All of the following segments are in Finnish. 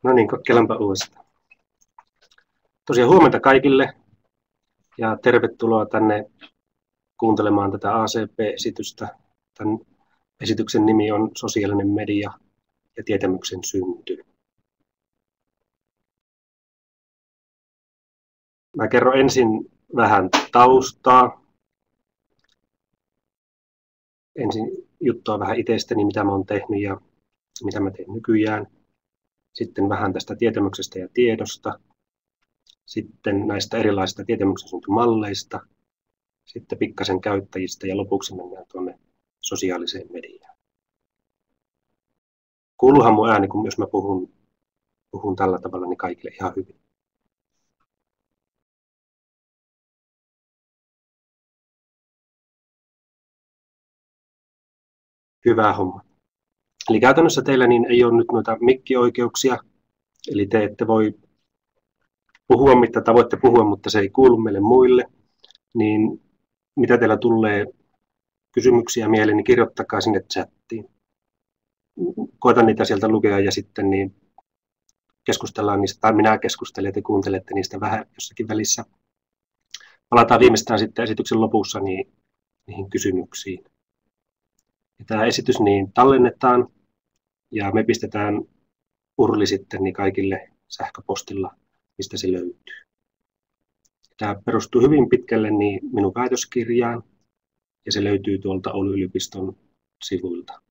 No niin, kokeillaanpa uudestaan. Tosiaan huomenta kaikille ja tervetuloa tänne kuuntelemaan tätä ACP-esitystä. Tämän esityksen nimi on Sosiaalinen media ja tietämyksen synty. Mä kerron ensin vähän taustaa. Ensin juttua vähän itsestäni, mitä mä oon tehnyt ja mitä mä teen nykyään. Sitten vähän tästä tietämyksestä ja tiedosta. Sitten näistä erilaisista tietämyksen syntymalleista. Sitten pikkasen käyttäjistä ja lopuksi mennään tuonne sosiaaliseen mediaan. Kuuluuhan mun ääni, kun jos mä puhun tällä tavalla, niin kaikille ihan hyvin. Hyvä homma. Eli käytännössä teillä niin ei ole nyt noita mikkioikeuksia, eli te ette voi puhua, mitä voitte puhua, mutta se ei kuulu meille muille. Niin mitä teillä tulee kysymyksiä mieleen, niin kirjoittakaa sinne chattiin. Koitan niitä sieltä lukea ja sitten niin keskustellaan niistä, tai minä keskustelen ja te kuuntelette niistä vähän jossakin välissä. Palataan viimeistään sitten esityksen lopussa niihin kysymyksiin. Ja tämä esitys niin tallennetaan ja me pistetään URLi sitten niin kaikille sähköpostilla, mistä se löytyy. Tämä perustuu hyvin pitkälle niin minun väitöskirjaan ja se löytyy tuolta Oulun yliopiston sivuilta.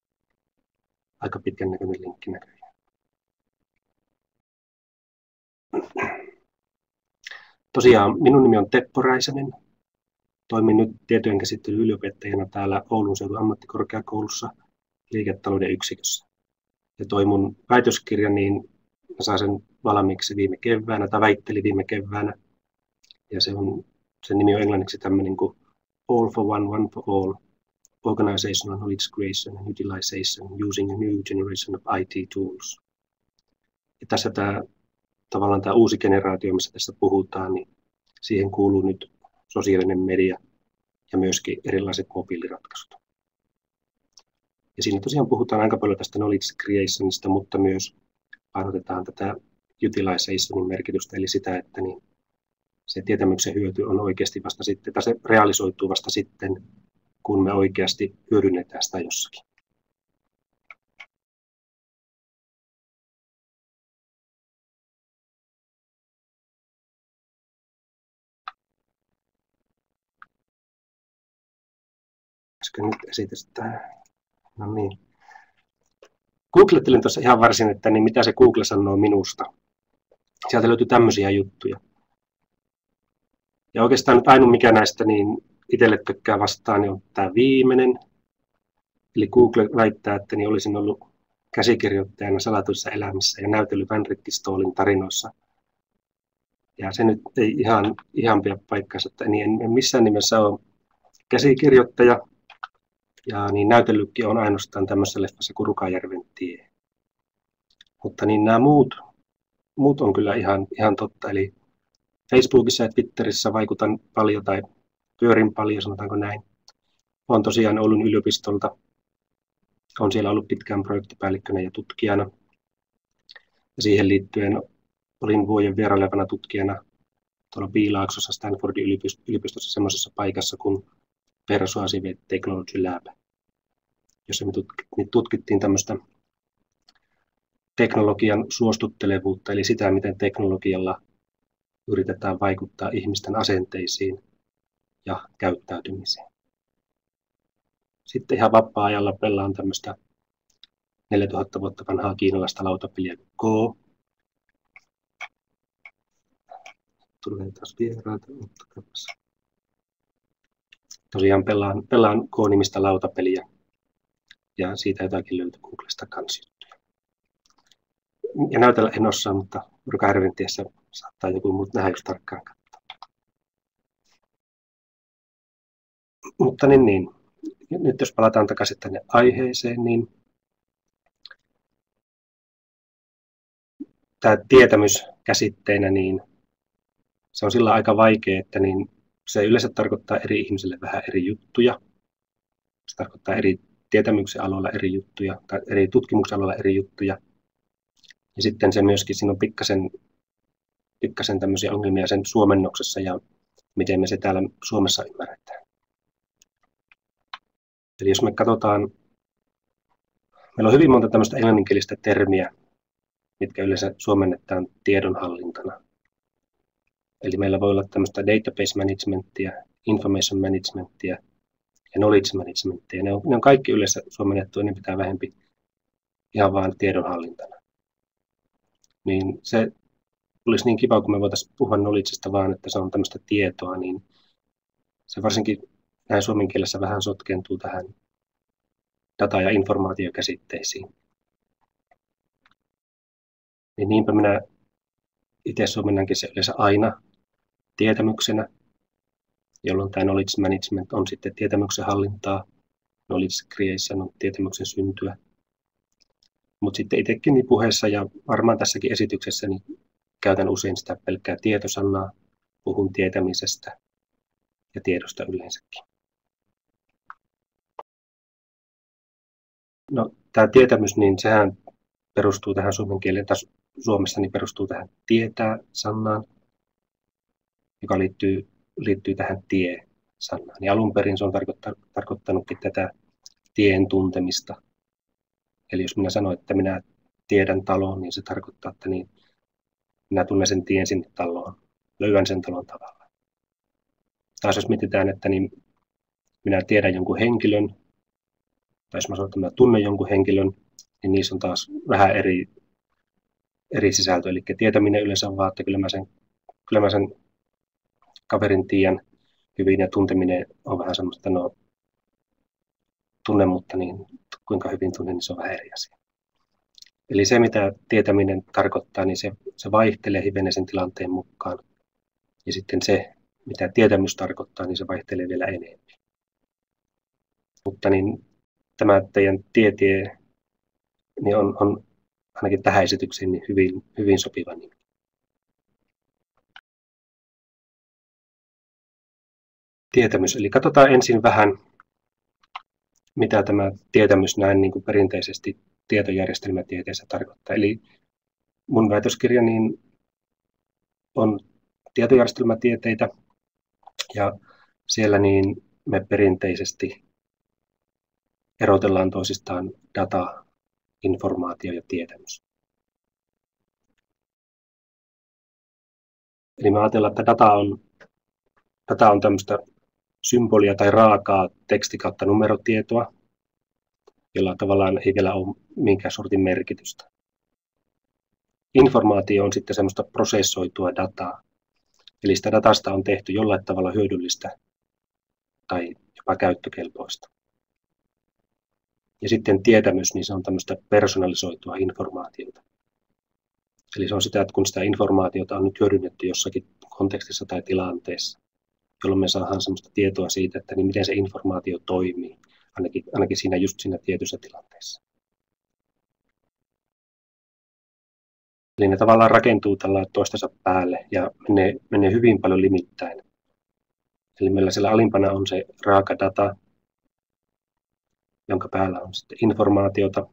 Aika pitkän näköinen linkki näköjään. Tosiaan minun nimi on Teppo Räisänen. Toimin nyt tietojenkäsittelyn yliopettajana täällä Oulun seudun ammattikorkeakoulussa liiketalouden yksikössä. Ja toi mun väitöskirja, niin mä sain sen valmiiksi viime keväänä, tai väittelin viime keväänä. Ja sen nimi on englanniksi tämmöinen kuin All for One, One for All, Organizational Knowledge Creation and Utilization Using a New Generation of IT Tools. Ja tässä tavallaan tämä uusi generaatio, missä tässä puhutaan, niin siihen kuuluu nyt sosiaalinen media ja myöskin erilaiset mobiiliratkaisut. Ja siinä tosiaan puhutaan aika paljon tästä knowledge creationista, mutta myös painotetaan tätä utilizationin merkitystä, eli sitä, että niin se tietämyksen hyöty on oikeasti vasta sitten, tai se realisoituu vasta sitten, kun me oikeasti hyödynnetään sitä jossakin. Pitäisikö nyt esitetään? No niin. Googlettelin tuossa ihan varsin, että niin mitä se Google sanoo minusta. Sieltä löytyy tämmöisiä juttuja. Ja oikeastaan nyt ainoa mikä näistä niin itselle tökkää vastaan, niin on tämä viimeinen. Eli Google väittää, että niin olisin ollut käsikirjoittajana Salatuissa elämissä ja näytellyt Van Richtistolin tarinoissa. Ja se nyt ei ihan pidä paikkaansa, että niin en missään nimessä ole käsikirjoittaja. Ja niin näytellytkin on ainoastaan tämmöisessä leffassa kuin Rukajärven tie. Mutta niin nämä muut on kyllä ihan totta. Eli Facebookissa ja Twitterissä vaikutan paljon tai pyörin paljon, sanotaanko näin. Olen tosiaan Oulun yliopistolta. Olen siellä ollut pitkään projektipäällikkönä ja tutkijana. Ja siihen liittyen olin vuoden vierailevana tutkijana tuolla Piilaaksossa Stanfordin yliopistossa semmoisessa paikassa kuin Persuasive Technology Lab, jossa me tutkittiin tämmöistä teknologian suostuttelevuutta, eli sitä, miten teknologialla yritetään vaikuttaa ihmisten asenteisiin ja käyttäytymiseen. Sitten ihan vapaa-ajalla pelaan tämmöistä 4000 vuotta vanhaa kiinalaista lautapeliä Go. Tulee taas vieraita, tosiaan pelaan Go-nimistä lautapeliä ja siitä jotakin löytyy Googlesta kans juttuja. Ja näytellä en osaa, mutta Rukajärven tiessä saattaa joku muut nähdä, jos tarkkaan katsoo. Mutta niin. Nyt jos palataan takaisin tänne aiheeseen, niin tämä tietämys käsitteenä, niin se on sillä aika vaikea, että niin se yleensä tarkoittaa eri ihmisille vähän eri juttuja. Se tarkoittaa eri tietämyksen aloilla eri juttuja tai eri tutkimuksen aloilla eri juttuja. Ja sitten se myöskin, siinä on pikkasen tämmöisiä ongelmia sen suomennoksessa ja miten me se täällä Suomessa ymmärretään. Eli jos me katsotaan, meillä on hyvin monta tämmöistä englanninkielistä termiä, mitkä yleensä suomennetaan tiedonhallintana. Eli meillä voi olla tämmöistä database managementia, information managementia ja knowledge managementia. Ne on kaikki yleensä suomennettu enemmän vähempi ihan vaan tiedonhallintana. Niin se olisi niin kiva, kun me voitaisiin puhua knowledgesta vaan, että se on tämmöistä tietoa, niin se varsinkin näin suomen kielessä vähän sotkentuu tähän data- ja informaatiokäsitteisiin. Niin niinpä minä itse suomennankin se yleensä aina tietämyksenä, jolloin tämä knowledge management on sitten tietämyksen hallintaa, knowledge creation on tietämyksen syntyä. Mutta sitten itsekin niin puheessa ja varmaan tässäkin esityksessä niin käytän usein sitä pelkkää tietosanaa, puhun tietämisestä ja tiedosta yleensäkin. No, tämä tietämys, niin sehän perustuu tähän suomen kielen, tai Suomessa niin perustuu tähän tietää-sanaan, joka liittyy tähän tie-sanaan. Ja alun perin se on tarkoittanutkin tätä tien tuntemista. Eli jos minä sanon, että minä tiedän talon, niin se tarkoittaa, että niin minä tunnen sen tien sinne taloon, löydän sen talon tavalla. Taas jos mietitään, että niin minä tiedän jonkun henkilön, tai jos mä sanon, että minä tunnen jonkun henkilön, niin niissä on taas vähän eri sisältö. Eli tietäminen yleensä on vaan, että kyllä mä sen kaverin tiedän hyvin, ja tunteminen on vähän semmoista, no tunne, mutta niin, kuinka hyvin tunnen, niin se on vähän eri asia. Eli se, mitä tietäminen tarkoittaa, niin se vaihtelee hivenen sen tilanteen mukaan. Ja sitten se, mitä tietämys tarkoittaa, niin se vaihtelee vielä enemmän. Mutta niin, tämä teidän tietie niin on ainakin tähän esitykseen niin hyvin sopiva nimi. Tietämys. Eli katsotaan ensin vähän, mitä tämä tietämys näin niin kuin perinteisesti tietojärjestelmätieteessä tarkoittaa. Eli mun väitöskirja niin on tietojärjestelmätieteitä, ja siellä niin me perinteisesti erotellaan toisistaan data, informaatio ja tietämys. Eli me ajatellaan, että data on tämmöistä symbolia tai raakaa teksti- kautta numerotietoa, jolla tavallaan ei vielä ole minkään sortin merkitystä. Informaatio on sitten semmoista prosessoitua dataa, eli sitä datasta on tehty jollain tavalla hyödyllistä tai jopa käyttökelpoista. Ja sitten tietämys, niin se on tämmöistä personalisoitua informaatiota. Eli se on sitä, että kun sitä informaatiota on nyt hyödynnetty jossakin kontekstissa tai tilanteessa, jolloin me saadaan semmoista tietoa siitä, että niin miten se informaatio toimii, ainakin siinä tietyssä tilanteessa. Eli ne tavallaan rakentuu tällä toistensa päälle ja menee hyvin paljon limittäin. Eli meillä siellä alimpana on se raaka data, jonka päällä on sitten informaatiota.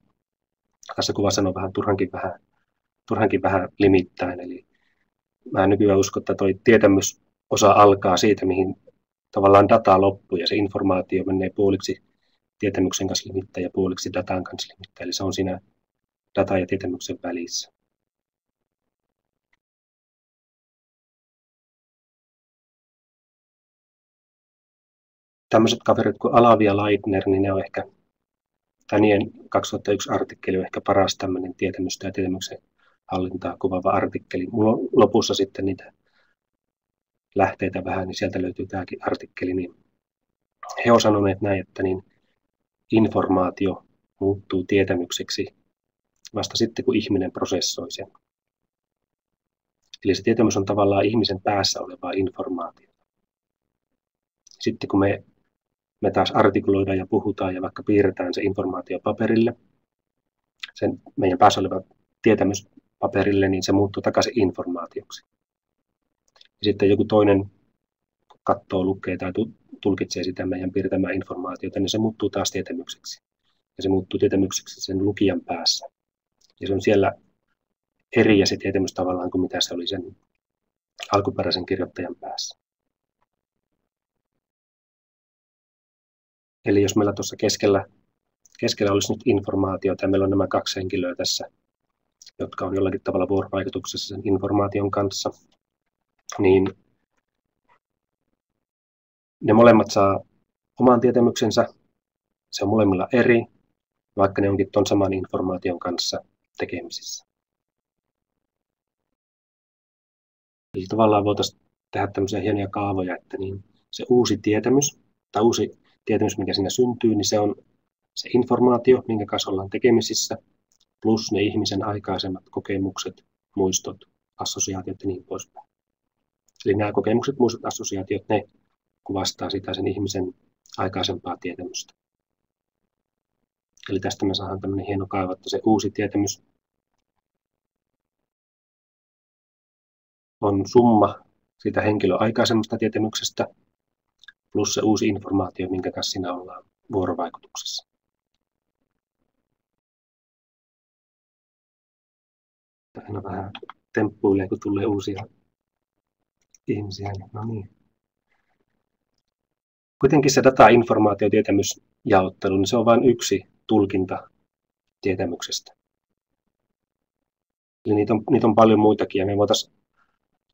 Tässä kuvassa on vähän turhankin vähän limittäin. Eli mä nykyään uskon, että tuo tietämysosa alkaa siitä, mihin tavallaan data loppuu ja se informaatio menee puoliksi tietämyksen kanssa limittäin ja puoliksi datan kanssa limittäin. Eli se on siinä data- ja tietämyksen välissä. Tämmöiset kaverit kuin Alavi ja Leitner, niin ne on ehkä, tai niiden 2001 artikkeli on ehkä paras tämmöinen tietämystä ja tietämyksen hallintaa kuvaava artikkeli. Mulla on lopussa sitten niitä lähteitä vähän, niin sieltä löytyy tämäkin artikkeli. Niin he ovat sanoneet näin, että niin informaatio muuttuu tietämykseksi vasta sitten, kun ihminen prosessoi sen. Eli se tietämys on tavallaan ihmisen päässä olevaa informaatiota. Sitten kun me taas artikuloidaan ja puhutaan ja vaikka piirretään se informaatio paperille, sen meidän päässä oleva tietämys paperille, niin se muuttuu takaisin informaatioksi. Ja sitten joku toinen katsoo, lukee tai tulkitsee sitä meidän piirtämää informaatiota, niin se muuttuu taas tietämykseksi. Ja se muuttuu tietämykseksi sen lukijan päässä. Ja se on siellä eri ja se tietämys tavallaan kuin mitä se oli sen alkuperäisen kirjoittajan päässä. Eli jos meillä tuossa keskellä olisi nyt informaatiota ja meillä on nämä kaksi henkilöä tässä, jotka on jollakin tavalla vuorovaikutuksessa sen informaation kanssa, niin ne molemmat saa oman tietämyksensä, se on molemmilla eri, vaikka ne onkin tuon saman informaation kanssa tekemisissä. Eli tavallaan voitaisiin tehdä tämmöisiä hienoja kaavoja, että niin se uusi tietämys, mikä siinä syntyy, niin se on se informaatio, minkä kanssa ollaan tekemisissä, plus ne ihmisen aikaisemmat kokemukset, muistot, assosiaatiot ja niin poispäin. Eli nämä kokemukset, muistot, assosiaatiot, ne kuvastaa sitä sen ihmisen aikaisempaa tietämystä. Eli tästä me saadaan tämmöinen hieno kaava, että se uusi tietämys on summa siitä henkilön aikaisemmasta tietämyksestä plus se uusi informaatio, minkä kanssa siinä ollaan vuorovaikutuksessa. Aina vähän temppuilee, kun tulee uusia ihmisiä. No niin. Kuitenkin se data-informaatio-tietämysjaottelu, niin se on vain yksi tulkinta tietämyksestä. Eli niitä on paljon muitakin, ja me voitaisiin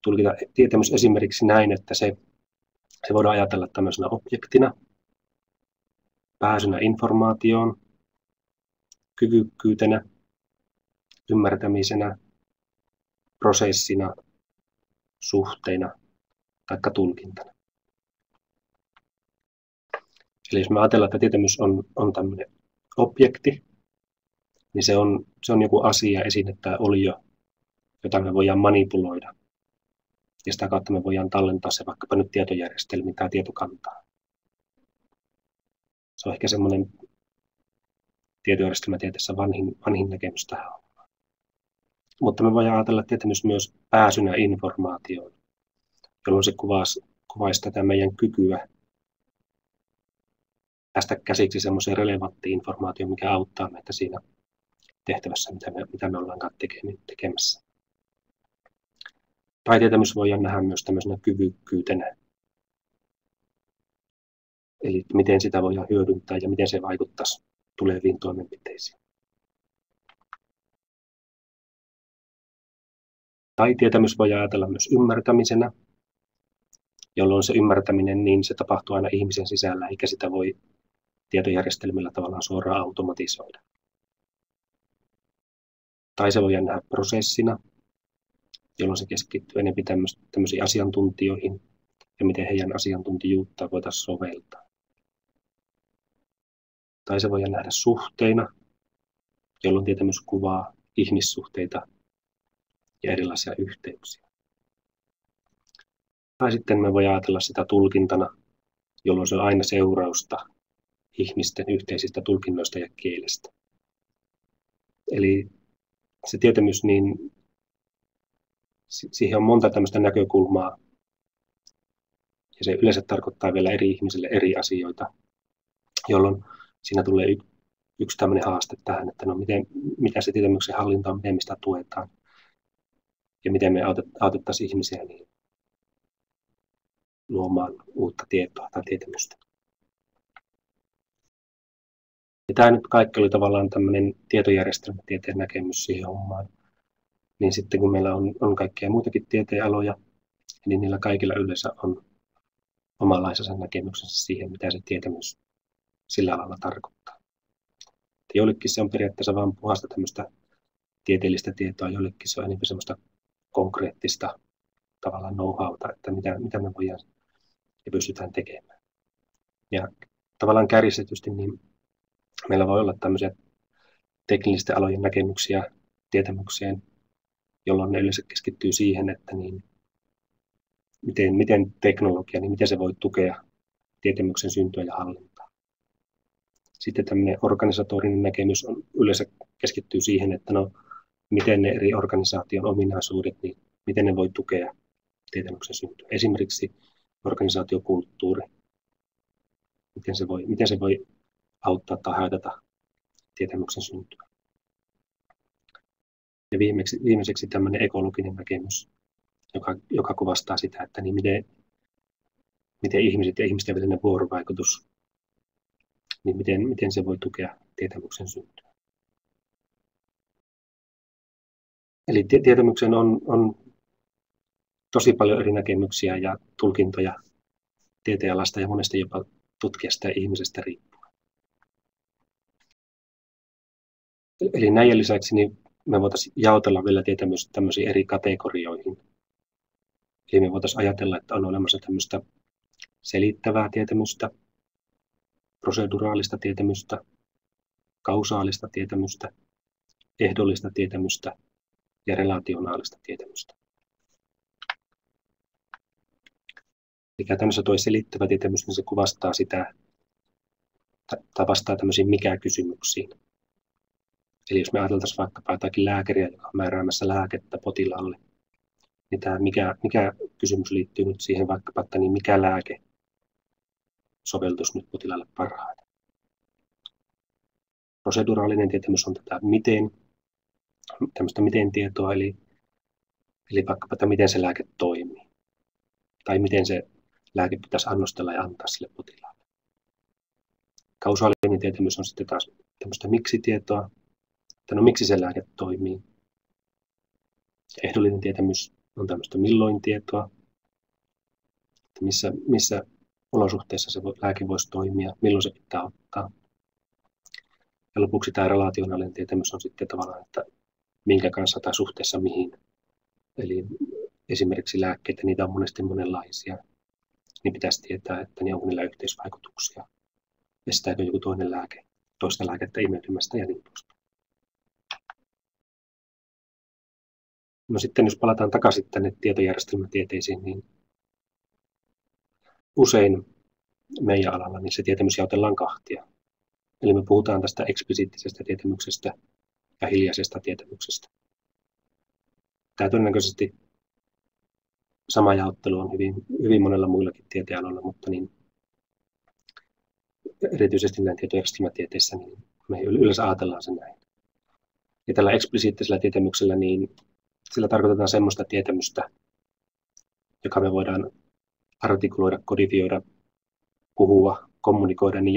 tulkita tietämys esimerkiksi näin, että se voidaan ajatella tämmöisenä objektina, pääsynä informaatioon, kyvykkyytenä, ymmärtämisenä, prosessina, suhteina tai tulkintana. Eli jos me ajatellaan, että tietämys on tämmöinen objekti, niin se on joku asia, esine tai olio, jota me voidaan manipuloida. Ja sitä kautta me voidaan tallentaa se vaikkapa nyt tietojärjestelmiin tai tietokantaan. Se on ehkä semmoinen tietojärjestelmätieteessä vanhin näkemys tähän. Mutta me voidaan ajatella tietämys myös pääsynä informaatioon, jolloin se kuvaisi tätä meidän kykyä päästä käsiksi semmoiseen relevanttiin informaatioon, mikä auttaa meitä siinä tehtävässä, mitä me ollaan tekemässä. Tai tietämys voidaan nähdä myös tämmöisenä kyvykkyytenä. Eli miten sitä voidaan hyödyntää ja miten se vaikuttaisi tuleviin toimenpiteisiin. Tai tietämys voidaan ajatella myös ymmärtämisenä, jolloin se ymmärtäminen, niin se tapahtuu aina ihmisen sisällä, eikä sitä voi tietojärjestelmillä tavallaan suoraan automatisoida. Tai se voidaan nähdä prosessina, jolloin se keskittyy enemmän tämmöisiin asiantuntijoihin ja miten heidän asiantuntijuuttaan voitaisiin soveltaa. Tai se voidaan nähdä suhteina, jolloin tietämys kuvaa ihmissuhteita ja erilaisia yhteyksiä. Tai sitten me voidaan ajatella sitä tulkintana, jolloin se on aina seurausta ihmisten yhteisistä tulkinnoista ja kielestä. Eli se tietämys, niin siihen on monta tämmöistä näkökulmaa, ja se yleensä tarkoittaa vielä eri ihmisille eri asioita, jolloin siinä tulee yksi tämmöinen haaste tähän, että no mitä se tietämyksen hallinta on, miten me sitä tuetaan, ja miten me autettaisiin ihmisiä niin luomaan uutta tietoa tai tietämystä. Ja tämä nyt kaikki oli tavallaan tämmöinen tietojärjestelmätieteen näkemys siihen hommaan. Niin sitten kun meillä on kaikkia muitakin tieteenaloja, niin niillä kaikilla yleensä on omanlaisensa näkemyksensä siihen, mitä se tietämys sillä alalla tarkoittaa. Joillekin se on periaatteessa vain puhasta tämmöistä tieteellistä tietoa, joillekin se on enemmän semmoista konkreettista tavallaan know-howta, että mitä me voidaan ja pystytään tekemään. Ja tavallaan kärjistetysti niin meillä voi olla tämmöisiä teknillisten alojen näkemyksiä tietämykseen, jolloin ne yleensä keskittyy siihen, että niin miten teknologia, niin miten se voi tukea tietämyksen syntyä ja hallintaa. Sitten tämmöinen organisatorinen näkemys yleensä keskittyy siihen, että no, miten ne eri organisaation ominaisuudet, niin miten ne voi tukea tietämyksen syntyä. Esimerkiksi organisaatiokulttuuri, miten se voi auttaa tai haitata tietämyksen syntyä. Ja viimeiseksi tämmöinen ekologinen näkemys, joka kuvastaa sitä, että niin miten ihmiset ja ihmisten välinen vuorovaikutus, niin miten se voi tukea tietämyksen syntyä. Eli tietämyksen on tosi paljon eri näkemyksiä ja tulkintoja tieteenalasta ja monesti jopa tutkijasta ja ihmisestä riippuen. Eli näiden lisäksi niin me voitaisiin jaotella vielä tietämystä tämmöisiin eri kategorioihin. Eli me voitaisiin ajatella, että on olemassa tämmöistä selittävää tietämystä, proseduraalista tietämystä, kausaalista tietämystä, ehdollista tietämystä ja relationaalista tietämystä. Eli käytännössä tuo selittävä tietämys, niin se kuvastaa sitä, tai vastaa tämmöisiin mikä-kysymyksiin. Eli jos me ajateltaisiin vaikkapa jotakin lääkäriä, joka on määräämässä lääkettä potilaalle, niin tämä mikä kysymys liittyy nyt siihen vaikkapa, että niin mikä lääke soveltuisi nyt potilaalle parhaiten. Proseduraalinen tietämys on tätä tämmöistä miten-tietoa, eli vaikkapa, että miten se lääke toimii, tai miten se lääke pitäisi annostella ja antaa sille potilaalle. Kausaalinen tietämys on sitten taas tämmöistä miksi-tietoa, että no miksi se lääke toimii. Ehdollinen tietämys on tämmöistä milloin-tietoa, että missä olosuhteissa se lääke voisi toimia, milloin se pitää ottaa. Ja lopuksi tämä relationaalinen tietämys on sitten tavallaan, että minkä kanssa tai suhteessa mihin. Eli esimerkiksi lääkkeitä, niitä on monesti monenlaisia, niin pitäisi tietää, että onko niillä yhteisvaikutuksia. Estääkö joku toinen lääke toista lääkettä imeytymästä ja niin poispäin. No sitten jos palataan takaisin tänne tietojärjestelmätieteisiin, niin usein meidän alalla niin se tietämys jaotellaan kahtia. Eli me puhutaan tästä eksplisiittisestä tietämyksestä ja hiljaisesta tietämyksestä. Tämä todennäköisesti sama jaottelu on hyvin monella muillakin tieteenaloilla, mutta niin erityisesti näin tietojärjestelmätieteissä niin me yleensä ajatellaan sen näin. Ja tällä eksplisiittisellä tietämyksellä niin sillä tarkoitetaan semmoista tietämystä, joka me voidaan artikuloida, kodifioida, puhua, kommunikoida niin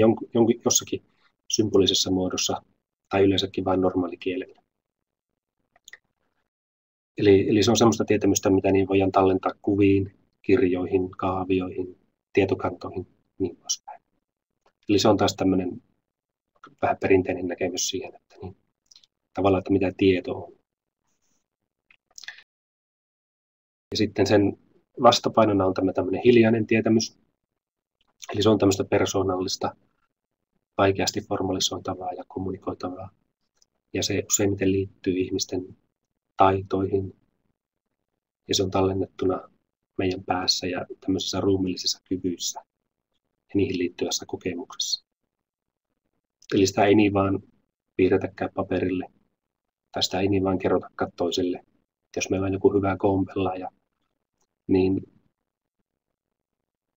jossakin symbolisessa muodossa tai yleensäkin vain normaalikielellä. Eli se on semmoista tietämystä, mitä niin voidaan tallentaa kuviin, kirjoihin, kaavioihin, tietokantoihin, niin poispäin. Eli se on taas tämmöinen vähän perinteinen näkemys siihen, että niin, tavallaan, että mitä tieto on. Ja sitten sen vastapainona on tämmöinen hiljainen tietämys. Eli se on tämmöistä persoonallista, vaikeasti formalisoitavaa ja kommunikoitavaa. Ja se useimmiten liittyy ihmisten taitoihin. Ja se on tallennettuna meidän päässä ja tämmöisissä ruumiillisissa kyvyissä ja niihin liittyvässä kokemuksessa. Eli sitä ei niin vaan piirretäkään paperille tai sitä ei niin vaan kerrotakaan toiselle. Jos meillä on joku hyvä kompelaaja, niin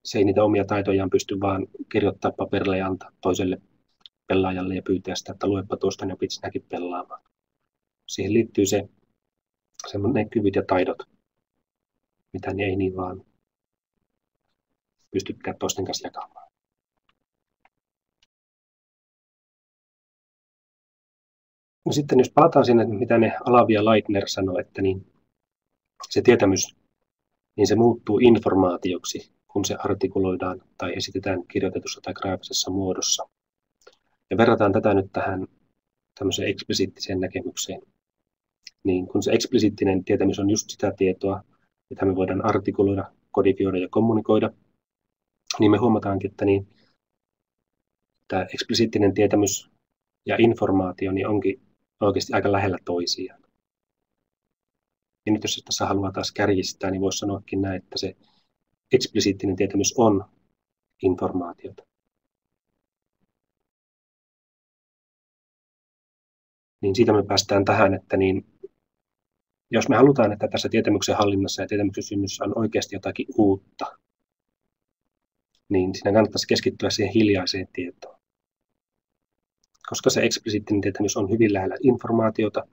se ei niitä omia taitojaan pysty vaan kirjoittaa paperille ja antaa toiselle pelaajalle ja pyytää sitä, että luepa tuosta, niin opit sinäkin pelaamaan. Siihen liittyy ne kyvyt ja taidot, mitä ne ei niin vaan pystykään toisten kanssa jakamaan. No sitten jos palataan sinne, mitä ne Alavi ja Leitner sanoi, että niin se tietämys, niin se muuttuu informaatioksi, kun se artikuloidaan tai esitetään kirjoitetussa tai graafisessa muodossa. Ja verrataan tätä nyt tähän tämmöiseen eksplisiittiseen näkemykseen. Niin kun se eksplisiittinen tietämys on just sitä tietoa, mitä me voidaan artikuloida, kodifioida ja kommunikoida, niin me huomataankin, että niin, tämä eksplisiittinen tietämys ja informaatio niin onkin oikeasti aika lähellä toisiaan. Ja nyt jos tässä haluaa taas kärjistää, niin voisi sanoakin näin, että se eksplisiittinen tietämys on informaatiota. Niin siitä me päästään tähän, että niin, jos me halutaan, että tässä tietämyksen hallinnassa ja tietämyksen synnyssä on oikeasti jotakin uutta, niin siinä kannattaisi keskittyä siihen hiljaiseen tietoon. Koska se eksplisiittinen tietämys on hyvin lähellä informaatiota,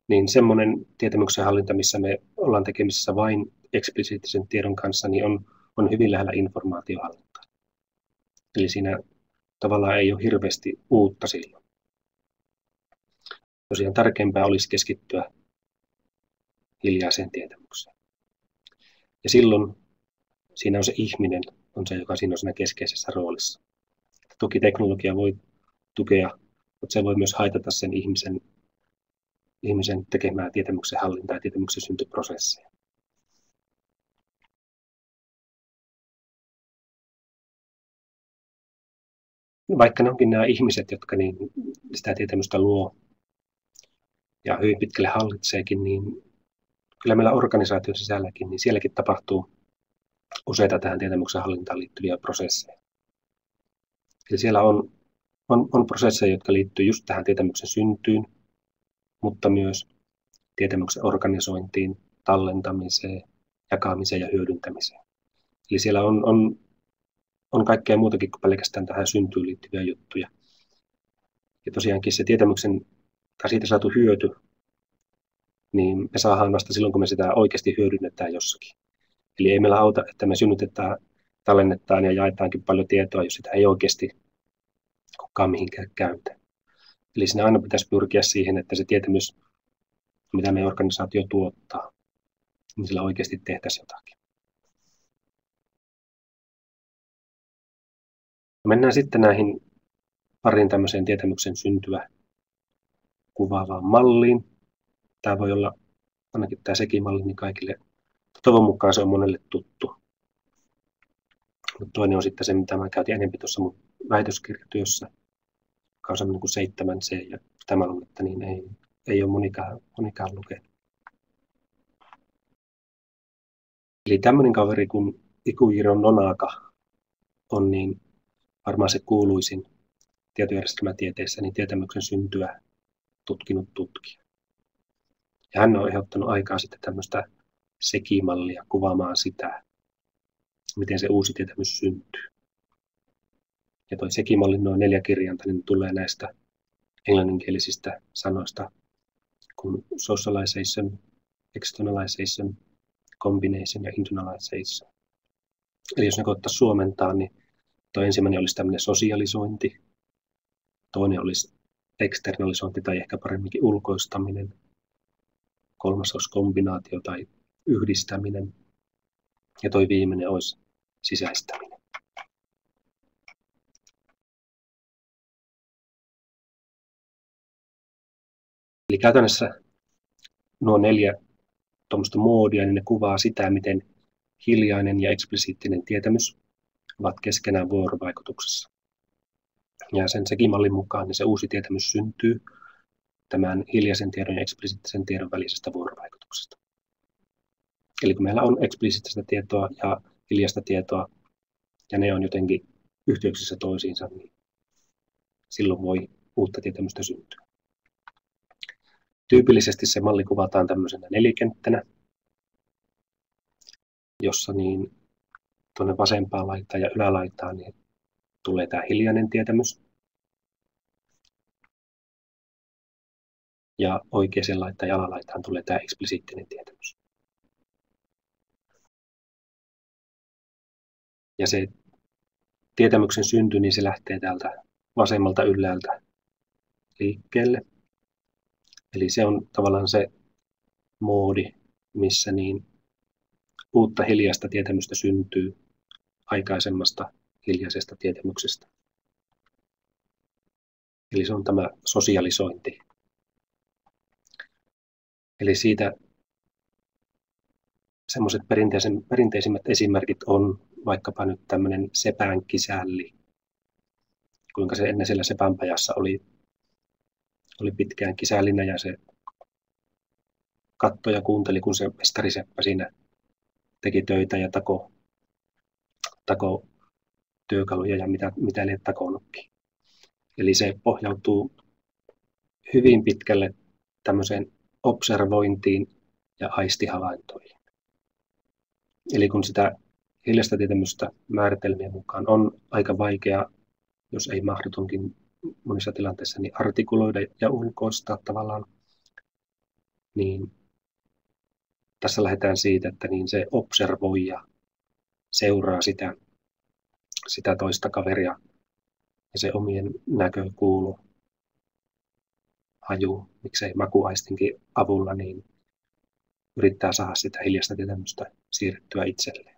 niin semmoinen tietämyksen hallinta, missä me ollaan tekemisissä vain eksplisiittisen tiedon kanssa, niin on hyvin lähellä informaatiohallintaa. Eli siinä tavallaan ei ole hirveästi uutta silloin. Tosiaan tärkeämpää olisi keskittyä hiljaiseen tietämykseen. Ja silloin siinä on se ihminen, on se, joka siinä on siinä keskeisessä roolissa. Toki teknologia voi tukea, mutta se voi myös haitata sen ihmisen tekemää tietämyksen hallintaa ja tietämyksen syntyprosesseja. Vaikka ne onkin nämä ihmiset, jotka niin sitä tietämystä luo ja hyvin pitkälle hallitseekin, niin kyllä meillä organisaation sisälläkin, niin sielläkin tapahtuu useita tähän tietämyksen hallintaan liittyviä prosesseja. Eli siellä on prosesseja, jotka liittyy just tähän tietämyksen syntyyn, mutta myös tietämyksen organisointiin, tallentamiseen, jakamiseen ja hyödyntämiseen. Eli siellä on kaikkea muutakin kuin pelkästään tähän syntyyn liittyviä juttuja. Ja tosiaankin se tietämyksen tai siitä saatu hyöty, niin me saadaan vasta silloin, kun me sitä oikeasti hyödynnetään jossakin. Eli ei meillä auta, että me synnytetään, tallennetaan ja jaetaankin paljon tietoa, jos sitä ei oikeasti kukaan mihinkään käytä. Eli siinä aina pitäisi pyrkiä siihen, että se tietämys, mitä meidän organisaatio tuottaa, niin sillä oikeasti tehtäisiin jotakin. Mennään sitten näihin pariin tämmöiseen tietämyksen syntyä kuvaavaan malliin. Tämä voi olla, ainakin tämä SEKI-malli, niin kaikille, toivon mukaan se on monelle tuttu. Mutta toinen on sitten se, mitä mä käytin enemmän tuossa mun väitöskirjatyössä, joka on semmoinen kuin 7C, ja tämä on, että niin ei ole monikaan lukenut. Eli tämmöinen kaveri kuin Ikujiro Nonaka on niin varmaan se kuuluisin tietojärjestelmätieteessä niin tietämyksen syntyä tutkinut tutkija. Ja hän on ehdottanut aikaa sitten tämmöistä SEKI-mallia kuvaamaan sitä, miten se uusi tietämys syntyy. Ja toi SEKI-mallin noin 4 kirjainta niin tulee näistä englanninkielisistä sanoista kuin socialization, externalization, combination ja internalization. Eli jos ne koettaisiin suomentaa, niin tuo ensimmäinen olisi tämmöinen sosialisointi, toinen olisi externalisointi tai ehkä paremminkin ulkoistaminen, kolmas olisi kombinaatio tai yhdistäminen ja toi viimeinen olisi sisäistäminen. Eli käytännössä nuo 4 tuommoista moodia, niin ne kuvaa sitä, miten hiljainen ja eksplisiittinen tietämys ovat keskenään vuorovaikutuksessa. Ja sen SEKI-mallin mukaan niin se uusi tietämys syntyy tämän hiljaisen tiedon ja eksplisiittisen tiedon välisestä vuorovaikutuksesta. Eli kun meillä on eksplisiittistä tietoa ja hiljaista tietoa, ja ne on jotenkin yhteyksissä toisiinsa, niin silloin voi uutta tietämystä syntyä. Tyypillisesti se malli kuvataan tämmöisenä nelikenttänä, jossa niin tuonne vasempaan laitaan ja ylälaitaan niin tulee tämä hiljainen tietämys. Ja oikeaan laitaan ja alalaitaan tulee tämä eksplisiittinen tietämys. Ja se tietämyksen synty, niin se lähtee täältä vasemmalta ylhäältä liikkeelle. Eli se on tavallaan se moodi, missä niin uutta hiljaista tietämystä syntyy aikaisemmasta hiljaisesta tietämyksestä. Eli se on tämä sosialisointi. Eli siitä semmoiset perinteisimmät esimerkit on vaikkapa nyt tämmöinen sepän kisälli, kuinka se ennen siellä sepänpajassa oli pitkään kisällinä ja se katsoi ja kuunteli, kun se mestariseppä siinä teki töitä ja tako työkaluja ja mitä lie takonutkin. Eli se pohjautuu hyvin pitkälle tämmöiseen observointiin ja aistihavaintoihin. Eli kun sitä hiljaista tietämystä määritelmien mukaan on aika vaikea, jos ei mahdotonkin monissa tilanteissa, niin artikuloida ja ulkoistaa tavallaan, niin tässä lähdetään siitä, että niin se observoi ja seuraa sitä toista kaveria ja se omien näkö, kuulu, haju, miksei makuaistinkin avulla, niin yrittää saada sitä hiljaista tietämystä siirrettyä itselleen.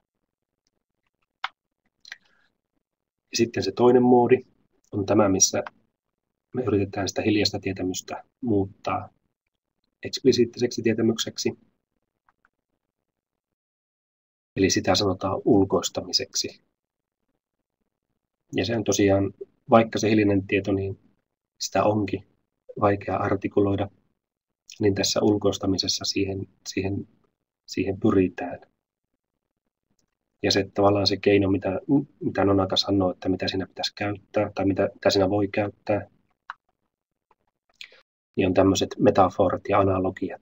Ja sitten se toinen moodi on tämä, missä me yritetään sitä hiljaista tietämystä muuttaa eksplisiittiseksi tietämykseksi. Eli sitä sanotaan ulkoistamiseksi. Ja se on tosiaan, vaikka se hiljainen tieto, niin sitä onkin vaikea artikuloida, niin tässä ulkoistamisessa siihen pyritään. Ja se tavallaan se keino, mitä Nonaka sanoo, että mitä siinä pitäisi käyttää tai mitä siinä voi käyttää, niin on tämmöiset metaforat ja analogiat.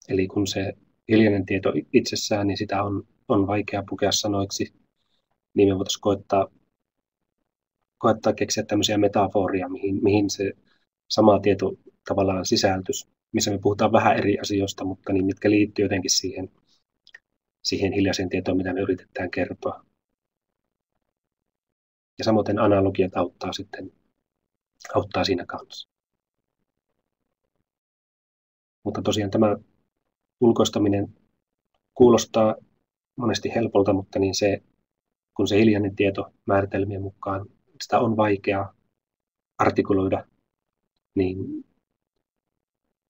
Eli kun se hiljainen tieto itsessään, niin sitä on vaikea pukea sanoiksi, niin me voitaisiin koettaa keksiä tämmöisiä metaforia, mihin se sama tieto tavallaan sisältyisi, missä me puhutaan vähän eri asioista, mutta niin mitkä liittyy jotenkin siihen hiljaiseen tietoon, mitä me yritetään kertoa. Ja samoin analogiat auttaa siinä kanssa. Mutta tosiaan tämä ulkoistaminen kuulostaa monesti helpolta, mutta niin kun se hiljainen tieto määritelmien mukaan sitä on vaikea artikuloida, niin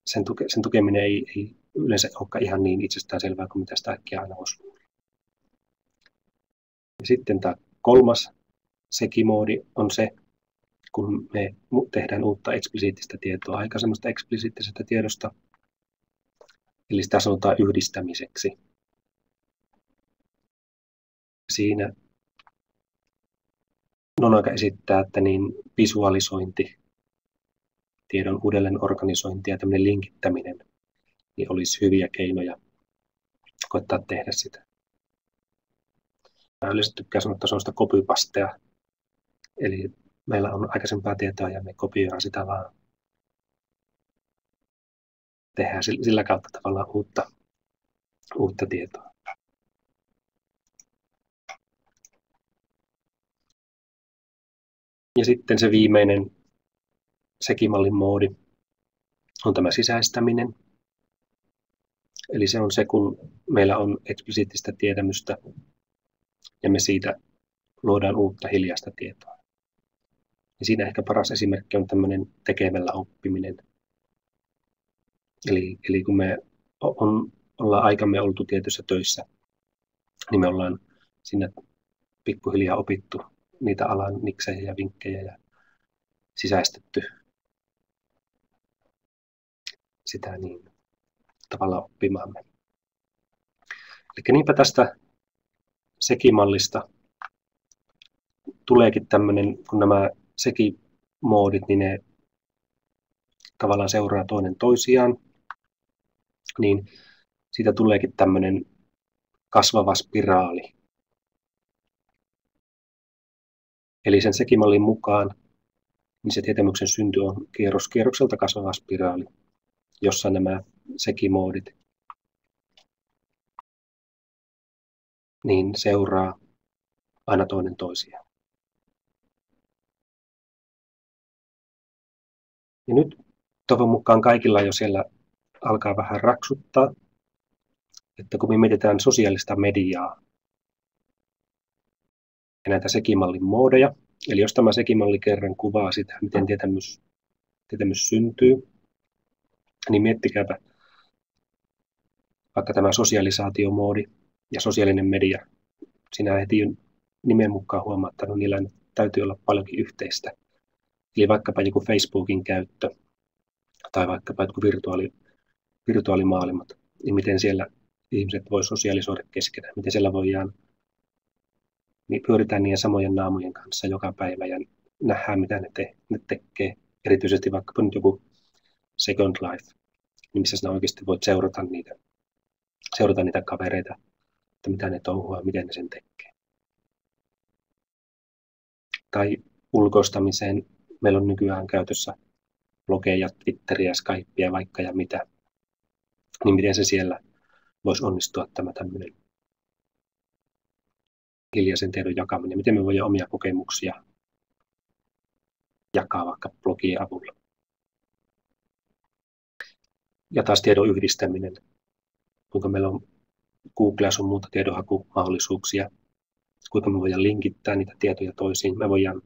sen tukeminen ei yleensä olekaan ihan niin itsestäänselvää kuin mitä sitä äkkiä aina voisi luulla. Ja sitten tämä kolmas sekimoodi on se, kun me tehdään uutta eksplisiittistä tietoa aikaisemmasta eksplisiittisestä tiedosta, eli sitä sanotaan yhdistämiseksi. Siinä Nonaka esittää, että niin visualisointi, tiedon uudelleen organisointi ja tämmöinen linkittäminen niin olisi hyviä keinoja koettaa tehdä sitä. Mä yleensä tykkään sanoa, että se on sitä copypastea, eli meillä on aikaisempaa tietoa ja me kopioidaan sitä vaan. Tehdään sillä kautta tavallaan uutta tietoa. Ja sitten se viimeinen sekimallin moodi on tämä sisäistäminen. Eli se on se, kun meillä on eksplisiittistä tietämystä ja me siitä luodaan uutta hiljaista tietoa. Ja siinä ehkä paras esimerkki on tämmöinen tekemällä oppiminen. Eli kun me ollaan aikamme oltu tietyissä töissä, niin me ollaan sinne pikkuhiljaa opittu niitä alan niksejä ja vinkkejä ja sisäistetty sitä niin tavallaan oppimaamme. Eli niinpä tästä sekimallista tuleekin tämmöinen, kun nämä sekimoodit, niin ne tavallaan seuraa toinen toisiaan, niin siitä tuleekin tämmöinen kasvava spiraali. Eli sen sekimallin mukaan niin se tietämyksen synty on kierros kierrokselta kasvava spiraali, jossa nämä sekimoodit niin seuraa aina toinen toisiaan. Ja nyt toivon mukaan kaikilla jo siellä alkaa vähän raksuttaa, että kun me mietitään sosiaalista mediaa ja näitä sekimallin moodeja, eli jos tämä sekimalli kerran kuvaa sitä, miten tietämys syntyy, niin miettikääpä vaikka tämä sosialisaatiomoodi ja sosiaalinen media. Sinä heti nimen mukaan huomaa, että no, niillä täytyy olla paljonkin yhteistä. Eli vaikkapa joku Facebookin käyttö tai vaikkapa joku virtuaalimaailmat, niin miten siellä ihmiset voi sosialisoida keskenään, miten siellä voidaan, niin pyöritään niiden samojen naamojen kanssa joka päivä ja nähdään, mitä ne tekee. Erityisesti vaikkapa nyt joku Second Life, niin missä sinä oikeasti voit seurata niitä kavereita, että mitä ne touhua ja miten ne sen tekee. Tai ulkoistamiseen meillä on nykyään käytössä blogeja, Twitteriä, Skypea, vaikka ja mitä. niin miten se siellä voisi onnistua tämä tämmöinen hiljaisen tiedon jakaminen, miten me voidaan omia kokemuksia jakaa vaikka blogien avulla. Ja taas tiedon yhdistäminen, kuinka meillä on Google ja sun muuta tiedonhakumahdollisuuksia, kuinka me voidaan linkittää niitä tietoja toisiin. Me voidaan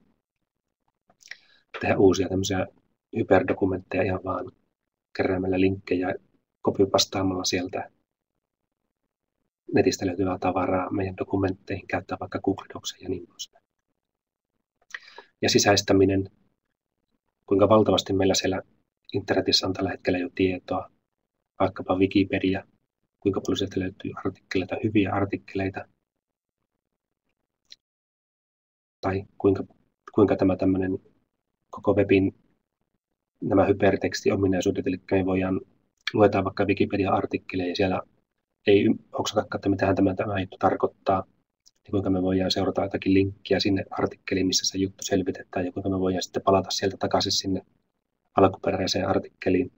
tehdä uusia tämmöisiä hyperdokumentteja ihan vaan keräämällä linkkejä, kopiopastaamalla sieltä netistä löytyvää tavaraa meidän dokumentteihin, käyttää vaikka Google Docsia ja niin poispäin. Ja sisäistäminen, kuinka valtavasti meillä siellä internetissä on tällä hetkellä jo tietoa, vaikkapa Wikipedia, kuinka paljon sieltä löytyy artikkeleita, hyviä artikkeleita, tai kuinka tämä tämmöinen koko webin nämä hypertekstiominaisuudet, eli me voidaan luetaan vaikka Wikipedia-artikkeleja ja siellä ei hoksatakaan, että mitähän tämä juttu tarkoittaa, ja kuinka me voidaan seurata jotakin linkkiä sinne artikkeliin, missä se juttu selvitetään, ja kuinka me voidaan sitten palata sieltä takaisin sinne alkuperäiseen artikkeliin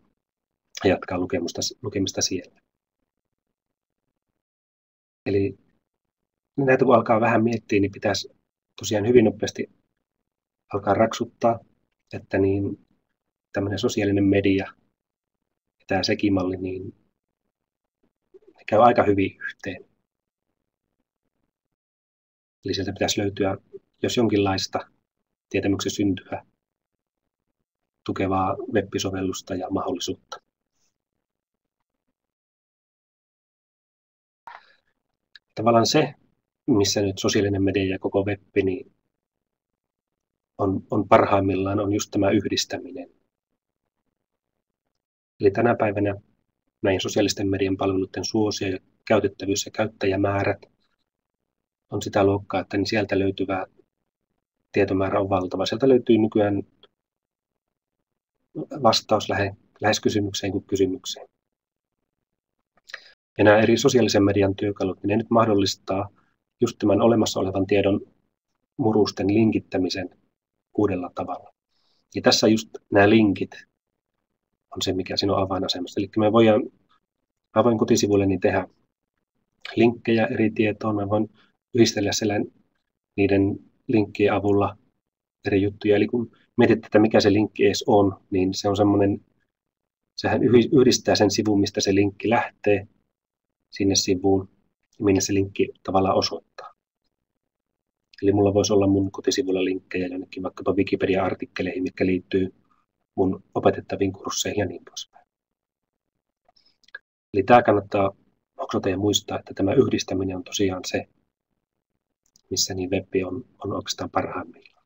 ja jatkaa lukemista siellä. Eli näitä kun alkaa vähän miettiä, niin pitäisi tosiaan hyvin nopeasti alkaa raksuttaa, että niin tämmöinen sosiaalinen media ja tämä sekimalli, niin ne käy aika hyvin yhteen. Eli sieltä pitäisi löytyä, jos jonkinlaista tietämyksen syntyä, tukevaa web-sovellusta ja mahdollisuutta. Tavallaan se, missä nyt sosiaalinen media ja koko web niin on parhaimmillaan, on just tämä yhdistäminen. Eli tänä päivänä näin sosiaalisten median palveluiden suosio ja käytettävyys ja käyttäjämäärät on sitä luokkaa, että niin sieltä löytyvä tietomäärä on valtava. Sieltä löytyy nykyään vastaus lähes kysymykseen kuin kysymykseen. Ja nämä eri sosiaalisen median työkalut, niin ne nyt mahdollistaa just tämän olemassa olevan tiedon murusten linkittämisen uudella tavalla. Ja tässä just nämä linkit on se, mikä siinä on avainasemassa. Eli me voin kotisivuille niin tehdä linkkejä eri tietoon. Mä voin yhdistellä siellä niiden linkkien avulla eri juttuja. Eli kun mietit, että mikä se linkki edes on, niin se on semmoinen, sehän yhdistää sen sivun, mistä se linkki lähtee sinne sivuun, minne se linkki tavallaan osoittaa. Eli mulla voisi olla mun kotisivulla linkkejä jonnekin vaikkapa Wikipedia-artikkeleihin, mitkä liittyy mun opetettaviin kursseihin ja niin poispäin. Eli tämä kannattaa hoksata ja muistaa, että tämä yhdistäminen on tosiaan se, missä niin web on oikeastaan parhaimmillaan.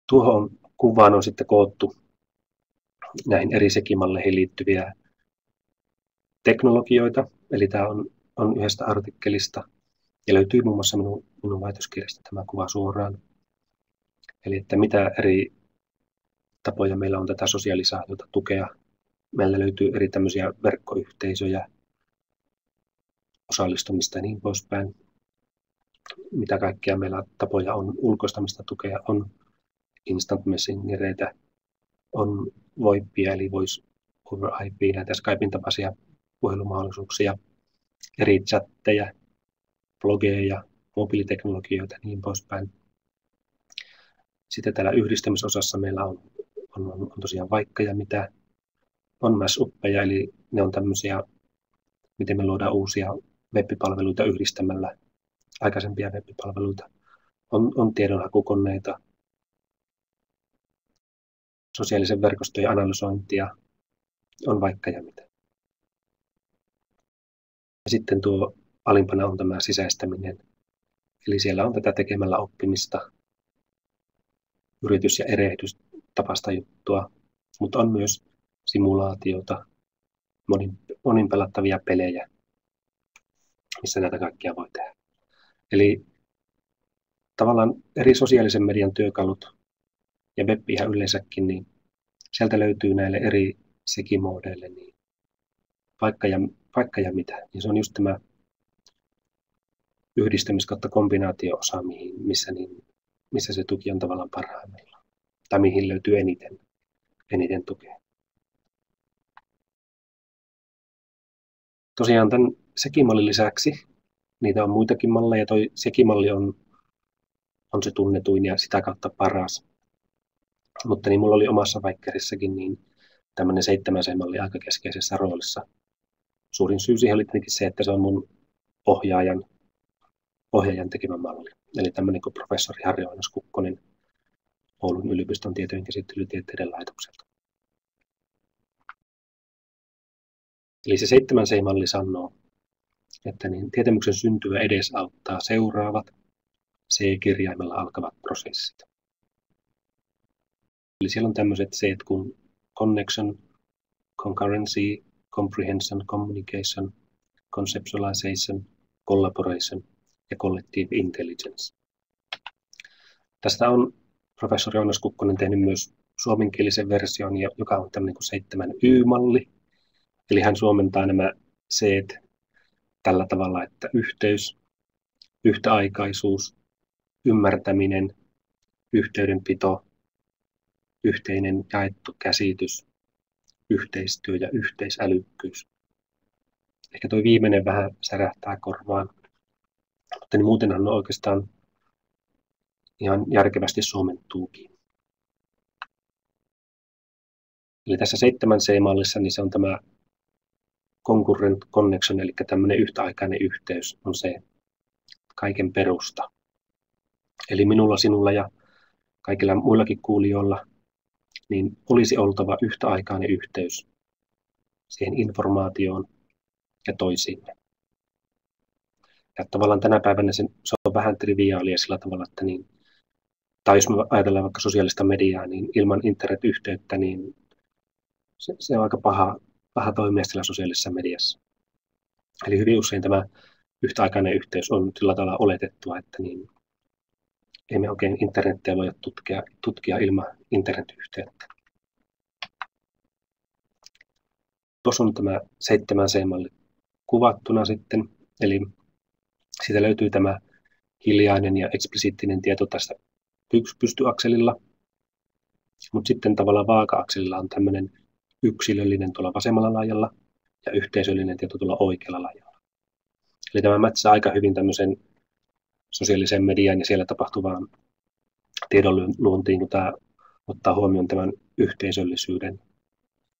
Tuohon kuvaan on sitten koottu näihin eri sekimalleihin liittyviä teknologioita. Eli tämä on yhdestä artikkelista ja löytyy muun muassa minun väitöskirjasta tämä kuva suoraan. Eli että mitä eri tapoja meillä on tätä sosiaalisaatiota tukea. Meillä löytyy eri tämmöisiä verkkoyhteisöjä, osallistumista ja niin poispäin. Mitä kaikkea meillä tapoja on ulkoistamista tukea, on instant messengereitä, on VoIPia eli voice over IP, näitä Skypein tapaisia puhelumahdollisuuksia, eri chatteja, blogeja, mobiiliteknologioita ja niin poispäin. Sitten täällä yhdistämisosassa meillä on tosiaan vaikka ja mitä, on mashupeja, eli ne on tämmöisiä, miten me luodaan uusia web-palveluita yhdistämällä aikaisempia web-palveluita. On tiedonhakukoneita, sosiaalisen verkostojen analysointia, on vaikka ja mitä. Ja sitten tuo alimpana on tämä sisäistäminen, eli siellä on tätä tekemällä oppimista, yritys- ja erehdystapasta juttua, mutta on myös simulaatiota, monin pelattavia pelejä, missä näitä kaikkia voi tehdä. Eli tavallaan eri sosiaalisen median työkalut ja web ihan yleensäkin, niin sieltä löytyy näille eri sekimoodeille niin vaikka ja mitä. Niin se on just tämä yhdistämis- kautta kombinaatio-osa, missä se tuki on tavallaan parhaimmillaan. Tai mihin löytyy eniten tukea. Tosiaan tämän SEKI-mallin lisäksi niitä on muitakin malleja. Toi SEKI-malli on se tunnetuin ja sitä kautta paras. Mutta niin mulla oli omassa väikkärissäkin niin tämmöinen 7C-malli aika keskeisessä roolissa. Suurin syy siihen oli tietenkin se, että se on mun ohjaajan tekemä malli. Eli tämmöinen kuin professori Harri Oinas-Kukkonen Oulun yliopiston tietojen käsittelytieteiden laitokselta. Eli se 7C-malli sanoo, että niin tietämyksen syntyä edesauttaa seuraavat C-kirjaimella alkavat prosessit. Eli siellä on tämmöiset C kuin connection, concurrency, comprehension, communication, conceptualization, collaboration ja collective intelligence. Tästä on professori Oinas-Kukkonen tehnyt myös suomenkielisen version, joka on tämmöinen kuin 7Y-malli. Eli hän suomentaa nämä C tällä tavalla, että yhteys, yhtäaikaisuus, ymmärtäminen, yhteydenpito, yhteinen jaettu käsitys, yhteistyö ja yhteisälykkyys. Ehkä tuo viimeinen vähän särähtää korvaan, mutta niin muutenhan on oikeastaan ihan järkevästi suomentuukin. Eli tässä 7C-mallissa niin se on tämä concurrent connection, eli tämmöinen yhtäaikainen yhteys on se kaiken perusta. Eli minulla, sinulla ja kaikilla muillakin kuulijoilla niin olisi oltava yhtäaikainen yhteys siihen informaatioon ja toisiimme. Ja tavallaan tänä päivänä se on vähän triviaalia sillä tavalla, että niin, tai jos me ajatellaan vaikka sosiaalista mediaa, niin ilman internetyhteyttä, niin se on aika paha toimia siellä sosiaalisessa mediassa. Eli hyvin usein tämä yhtäaikainen yhteys on sillä tavalla oletettua, että niin, ei me oikein internettiä voida tutkia ilman internetyhteyttä. Tuossa on tämä 7C-malli kuvattuna sitten, eli siitä löytyy tämä hiljainen ja eksplisiittinen tieto tästä pystyakselilla, mutta sitten tavallaan vaaka-akselilla on tämmöinen yksilöllinen tuolla vasemmalla laajalla ja yhteisöllinen tieto tuolla oikealla laajalla. Eli tämä mätsää aika hyvin tämmöisen sosiaalisen median ja siellä tapahtuvaan tiedonluontiin, kun tämä ottaa huomioon tämän yhteisöllisyyden.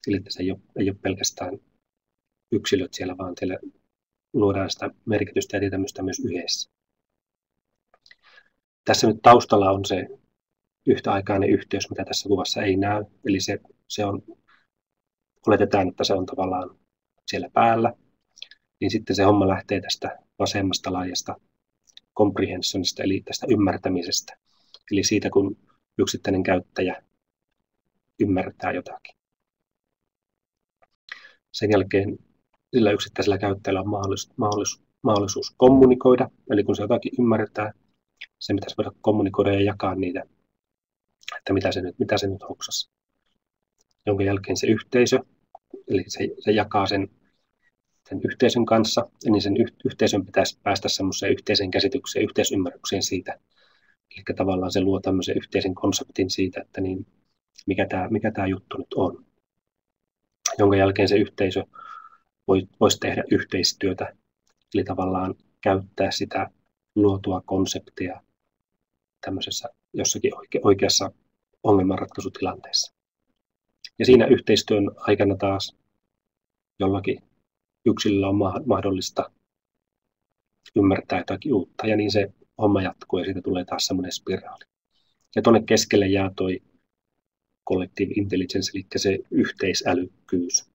Eli se ei ole pelkästään yksilöt siellä, vaan siellä luodaan sitä merkitystä ja tietämystä myös yhdessä. Tässä nyt taustalla on se yhtäaikainen yhteys, mitä tässä kuvassa ei näy. Eli se on, oletetaan, että se on tavallaan siellä päällä. Niin sitten se homma lähtee tästä vasemmasta laajasta comprehensionista, eli tästä ymmärtämisestä. Eli siitä, kun yksittäinen käyttäjä ymmärtää jotakin. Sen jälkeen sillä yksittäisellä käyttäjällä on mahdollisuus kommunikoida, eli kun se jotakin ymmärtää, se pitäisi voida kommunikoida ja jakaa niitä, että mitä se nyt hoksasi. Jonka jälkeen se yhteisö, eli se jakaa sen yhteisön kanssa, niin sen yhteisön pitäisi päästä semmoiseen yhteiseen käsitykseen, yhteisymmärrykseen siitä. Eli tavallaan se luo tämmöisen yhteisen konseptin siitä, että niin, mikä tämä juttu nyt on. Jonka jälkeen se yhteisö voisi tehdä yhteistyötä, eli tavallaan käyttää sitä luotua konseptia tämmöisessä jossakin oikeassa ongelmanratkaisutilanteessa. Ja siinä yhteistyön aikana taas jollakin yksilöllä on mahdollista ymmärtää jotakin uutta, ja niin se homma jatkuu, ja siitä tulee taas semmoinen spiraali. Ja tuonne keskelle jää toi collective intelligence, eli se yhteisälykkyys,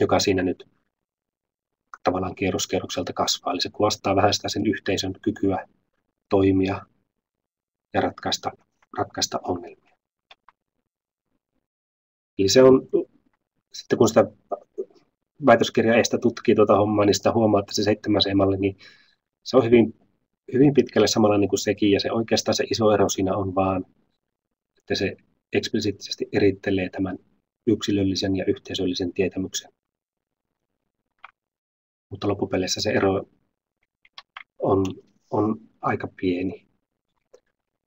joka siinä nyt tavallaan kierrokselta kasvaa. Eli se kuvastaa vähän sitä sen yhteisön kykyä toimia ja ratkaista ongelmia. Eli se on, sitten kun sitä väitöskirjaeesta tutkii tuota hommaa, niin sitä huomaa, että se 7C-malli, niin se on hyvin pitkälle samalla niin kuin sekin, ja se oikeastaan se iso ero siinä on vaan, että se eksplisiittisesti erittelee tämän yksilöllisen ja yhteisöllisen tietämyksen. Mutta loppupeleissä se ero on aika pieni.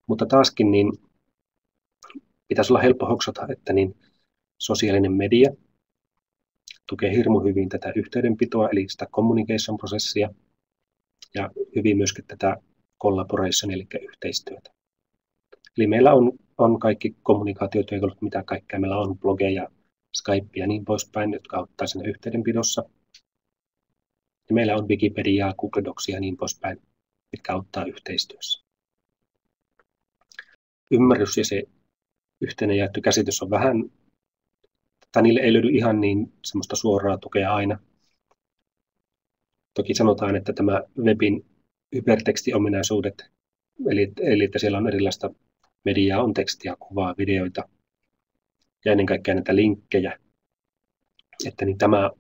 Mutta taaskin niin pitäisi olla helppo hoksata, että niin sosiaalinen media tukee hirmu hyvin tätä yhteydenpitoa, eli sitä communication-prosessia, ja hyvin myöskin tätä collaboration, eli yhteistyötä. Eli meillä on kaikki kommunikaatiotyökalut, mitä kaikkea meillä on, blogeja, Skype ja niin poispäin, jotka auttaa siinä yhteydenpidossa. Ja meillä on Wikipediaa, Google Docsia ja niin poispäin, mitkä auttaa yhteistyössä. Ymmärrys ja se yhteinen jaettu käsitys on vähän, tai niille ei löydy ihan niin semmoista suoraa tukea aina. Toki sanotaan, että tämä webin hypertekstiominaisuudet, eli että siellä on erilaista mediaa, on tekstiä, kuvaa, videoita ja ennen kaikkea näitä linkkejä, että niin tämä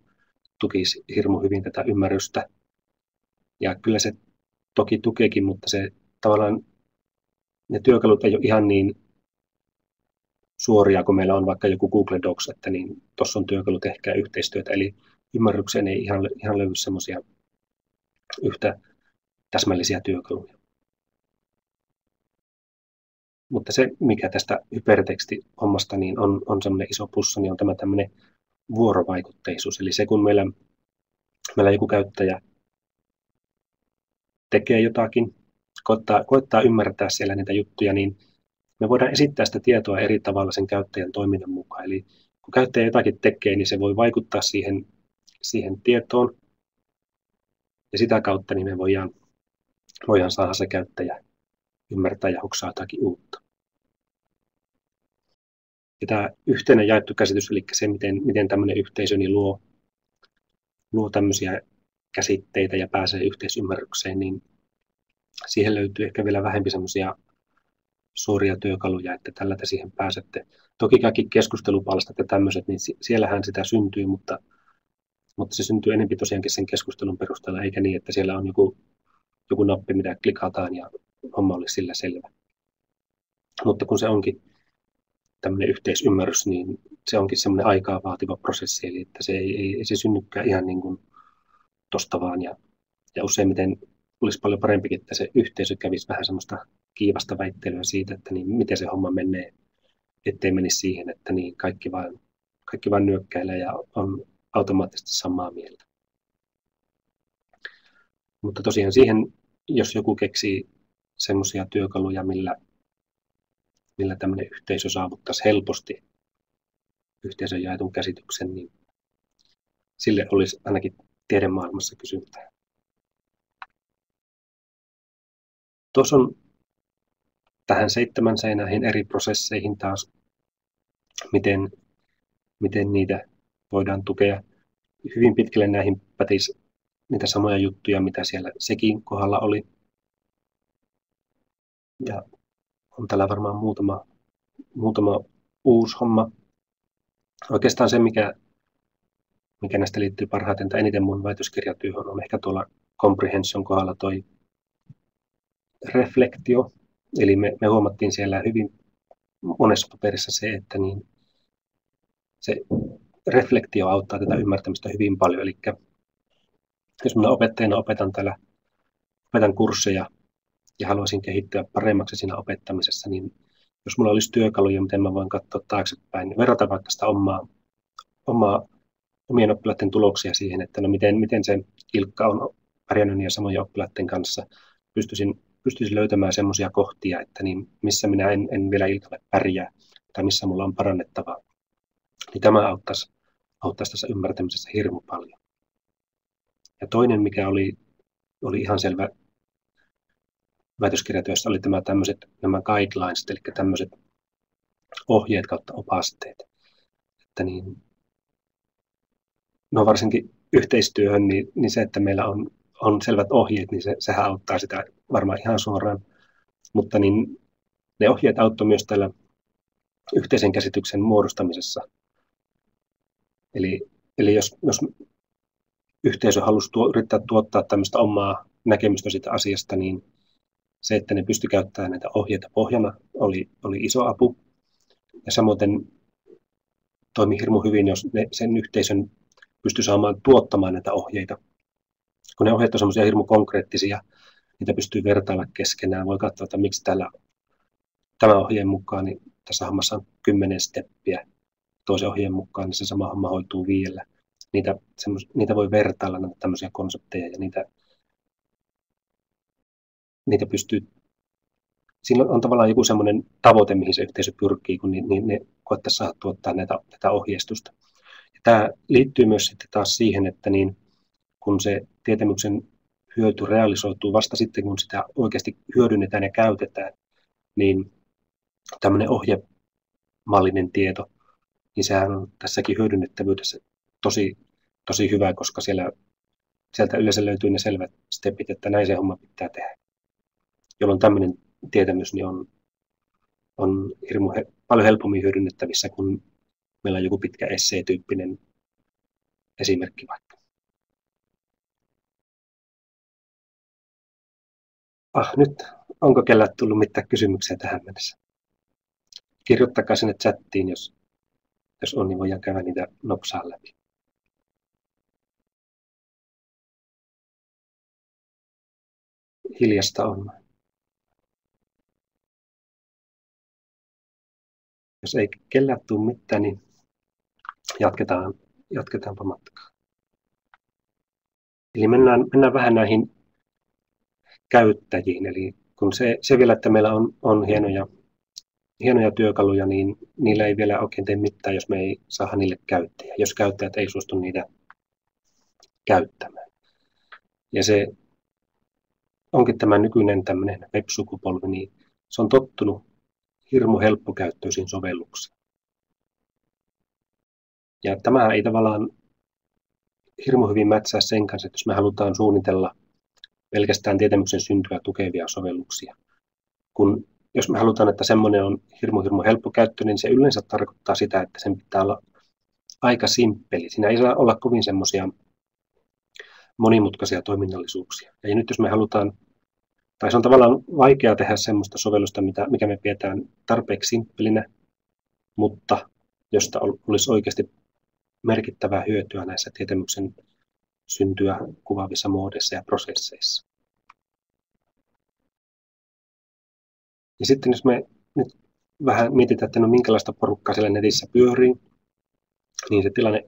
tukisi hirmu hyvin tätä ymmärrystä. Ja kyllä se toki tukeekin, mutta se tavallaan ne työkalut ei ole ihan niin suoria, kun meillä on vaikka joku Google Docs, että niin tuossa on työkalut ehkä yhteistyötä, eli ymmärrykseen ei ihan löydy semmoisia yhtä täsmällisiä työkaluja. Mutta se, mikä tästä hypertekstihommasta niin on semmoinen iso plussa, niin on tämä tämmöinen vuorovaikutteisuus. Eli se, kun meillä joku käyttäjä tekee jotakin, koettaa ymmärtää siellä niitä juttuja, niin me voidaan esittää sitä tietoa eri tavalla sen käyttäjän toiminnan mukaan. Eli kun käyttäjä jotakin tekee, niin se voi vaikuttaa siihen tietoon, ja sitä kautta niin me voidaan saada se käyttäjä ymmärtää ja hoksaa jotakin uutta. Ja tämä yhteinen jaettu käsitys, eli se, miten tämmöinen yhteisö niin luo tämmöisiä käsitteitä ja pääsee yhteisymmärrykseen, niin siihen löytyy ehkä vielä vähempi semmoisia suoria työkaluja, että tällä te siihen pääsette. Toki kaikki keskustelupalstat ja tämmöiset, niin siellähän sitä syntyy, mutta se syntyy enemmän tosiaankin sen keskustelun perusteella, eikä niin, että siellä on joku nappi, mitä klikataan ja homma olisi sillä selvä. Mutta kun se onkin tämmöinen yhteisymmärrys, niin se onkin semmoinen aikaa vaativa prosessi, eli että se ei se synnykään ihan niin kuin tosta vaan, ja useimmiten olisi paljon parempikin, että se yhteisö kävisi vähän semmoista kiivasta väittelyä siitä, että niin miten se homma menee, ettei menisi siihen, että niin kaikki vain nyökkäilee ja on automaattisesti samaa mieltä. Mutta tosiaan siihen, jos joku keksii semmoisia työkaluja, millä tämmöinen yhteisö saavuttaisi helposti yhteisön jaetun käsityksen, niin sille olisi ainakin tiedemaailmassa kysyntää. Tuossa on tähän 7 seinäihin eri prosesseihin taas, miten niitä voidaan tukea. Hyvin pitkälle näihin pätisi niitä samoja juttuja, mitä siellä sekin kohdalla oli. Ja on täällä varmaan muutama uusi homma. Oikeastaan se, mikä näistä liittyy parhaiten tai eniten mun väitöskirjatyöhön, on ehkä tuolla comprehension kohdalla toi reflektio. Eli me huomattiin siellä hyvin monessa paperissa se, että niin se reflektio auttaa tätä ymmärtämistä hyvin paljon. Eli jos minä opettajana opetan kursseja ja haluaisin kehittyä paremmaksi siinä opettamisessa, niin jos minulla olisi työkaluja, miten mä voin katsoa taaksepäin, niin verrata vaikka sitä omien oppilaiden tuloksia siihen, että no miten se Ilkka on pärjännyt ja samojen oppilaiden kanssa, pystyisin löytämään semmoisia kohtia, että niin missä minä en vielä Ilkalle pärjää tai missä minulla on parannettavaa. Niin tämä auttaisi tässä ymmärtämisessä hirmu paljon. Ja toinen, mikä oli ihan selvä väitöskirjatyössä, oli nämä guidelines, eli tämmöiset ohjeet kautta opasteet. Että niin, no varsinkin yhteistyöhön, niin se, että meillä on selvät ohjeet, niin sehän auttaa sitä varmaan ihan suoraan. Mutta niin ne ohjeet auttoi myös tällä yhteisen käsityksen muodostamisessa. Eli jos yhteisö halusi yrittää tuottaa tämmöistä omaa näkemystä siitä asiasta, niin se, että ne pystyi käyttämään näitä ohjeita pohjana, oli iso apu. Ja samoin toimi hirmu hyvin, jos sen yhteisön pystyi saamaan tuottamaan näitä ohjeita. Kun ne ohjeet on semmoisia hirmu konkreettisia, niitä pystyy vertailla keskenään. Voi katsoa, että miksi tämän ohjeen mukaan niin tässä hommassa on 10 steppiä. Toisen ohjeen mukaan niin se sama homma hoituu 5. niitä voi vertailla, näitä tämmöisiä konsepteja, ja niitä pystyy, siinä on tavallaan joku semmoinen tavoite, mihin se yhteisö pyrkii, kun ne koettaisiin saada tuottaa näitä ohjeistusta. Ja tämä liittyy myös sitten taas siihen, että kun se tietämyksen hyöty realisoituu vasta sitten, kun sitä oikeasti hyödynnetään ja käytetään, niin tämmöinen ohjemallinen tieto, niin sehän on tässäkin hyödynnettävyydessä tosi hyvä, koska sieltä yleensä löytyy ne selvät stepit, että näin se homma pitää tehdä. Jolloin tämmöinen tietämys niin on paljon helpommin hyödynnettävissä, kun meillä on joku pitkä essee-tyyppinen esimerkki vaikka. Nyt onko kellään tullut mitään kysymyksiä tähän mennessä? Kirjoittakaa sinne chattiin, jos on, niin voidaan käydä niitä nopsaan läpi. Hiljasta on. Jos ei kellään tule mitään, niin jatketaanpa matkaa. Eli mennään vähän näihin käyttäjiin. Eli kun se vielä, että meillä on hienoja työkaluja, niin niillä ei vielä oikein tee mitään, jos me ei saada niille käyttäjiä, jos käyttäjät ei suostu niitä käyttämään. Ja se onkin tämä nykyinen tämmöinen web-sukupolvi, niin se on tottunut hirmu helppokäyttöisiin sovelluksiin. Ja tämä ei tavallaan hirmu hyvin mätsää sen kanssa, että jos me halutaan suunnitella pelkästään tietämyksen syntyä tukevia sovelluksia. Jos me halutaan, että semmoinen on hirmu helppokäyttöinen, niin se yleensä tarkoittaa sitä, että sen pitää olla aika simppeli. Siinä ei saa olla kovin semmoisia monimutkaisia toiminnallisuuksia. Ja nyt jos me halutaan, tai se on tavallaan vaikea tehdä semmoista sovellusta, mikä me pidetään tarpeeksi simppelinä, mutta josta olisi oikeasti merkittävää hyötyä näissä tietämyksen syntyä kuvaavissa muodeissa ja prosesseissa. Ja sitten jos me nyt vähän mietitään, että minkälaista porukkaa siellä netissä pyörii, niin se tilanne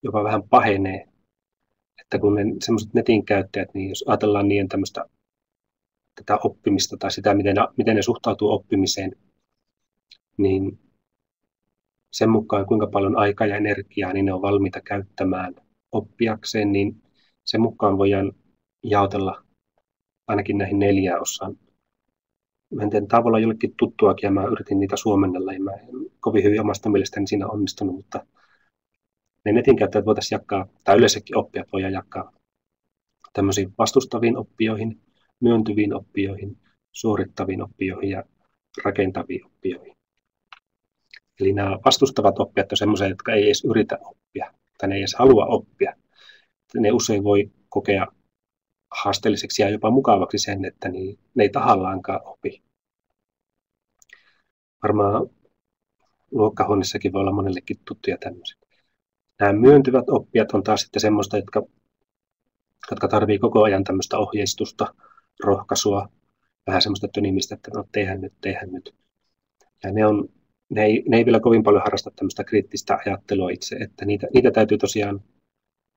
jopa vähän pahenee. Että kun sellaiset netin käyttäjät, niin jos ajatellaan niiden tätä oppimista tai sitä, miten ne suhtautuu oppimiseen, niin sen mukaan kuinka paljon aikaa ja energiaa niin ne on valmiita käyttämään oppiakseen, niin sen mukaan voidaan jaotella ainakin näihin 4 osaan. Mä en tiedä, tämä voi olla jollekin tuttuakin ja mä yritin niitä suomennella ja mä en kovin hyvin omasta mielestäni siinä onnistunut, mutta ne netin käyttäjät voitaisiin jakaa, tai yleensäkin oppijat voidaan jakaa tämmöisiin vastustaviin oppijoihin, myöntyviin oppijoihin, suorittaviin oppijoihin ja rakentaviin oppijoihin. Eli nämä vastustavat oppijat on semmoisia, jotka ei edes yritä oppia, tai ne ei edes halua oppia. Ne usein voi kokea haasteelliseksi ja jopa mukavaksi sen, että ne ei tahallaankaan opi. Varmaan luokkahuoneessakin voi olla monellekin tuttuja tämmöisiä. Nämä myöntyvät oppijat on taas sitten semmoista, jotka tarvii koko ajan tämmöistä ohjeistusta, rohkaisua, vähän semmoista tönimistä, että no tehdään nyt. Ja ne ei vielä kovin paljon harrasta tämmöistä kriittistä ajattelua itse, että niitä täytyy tosiaan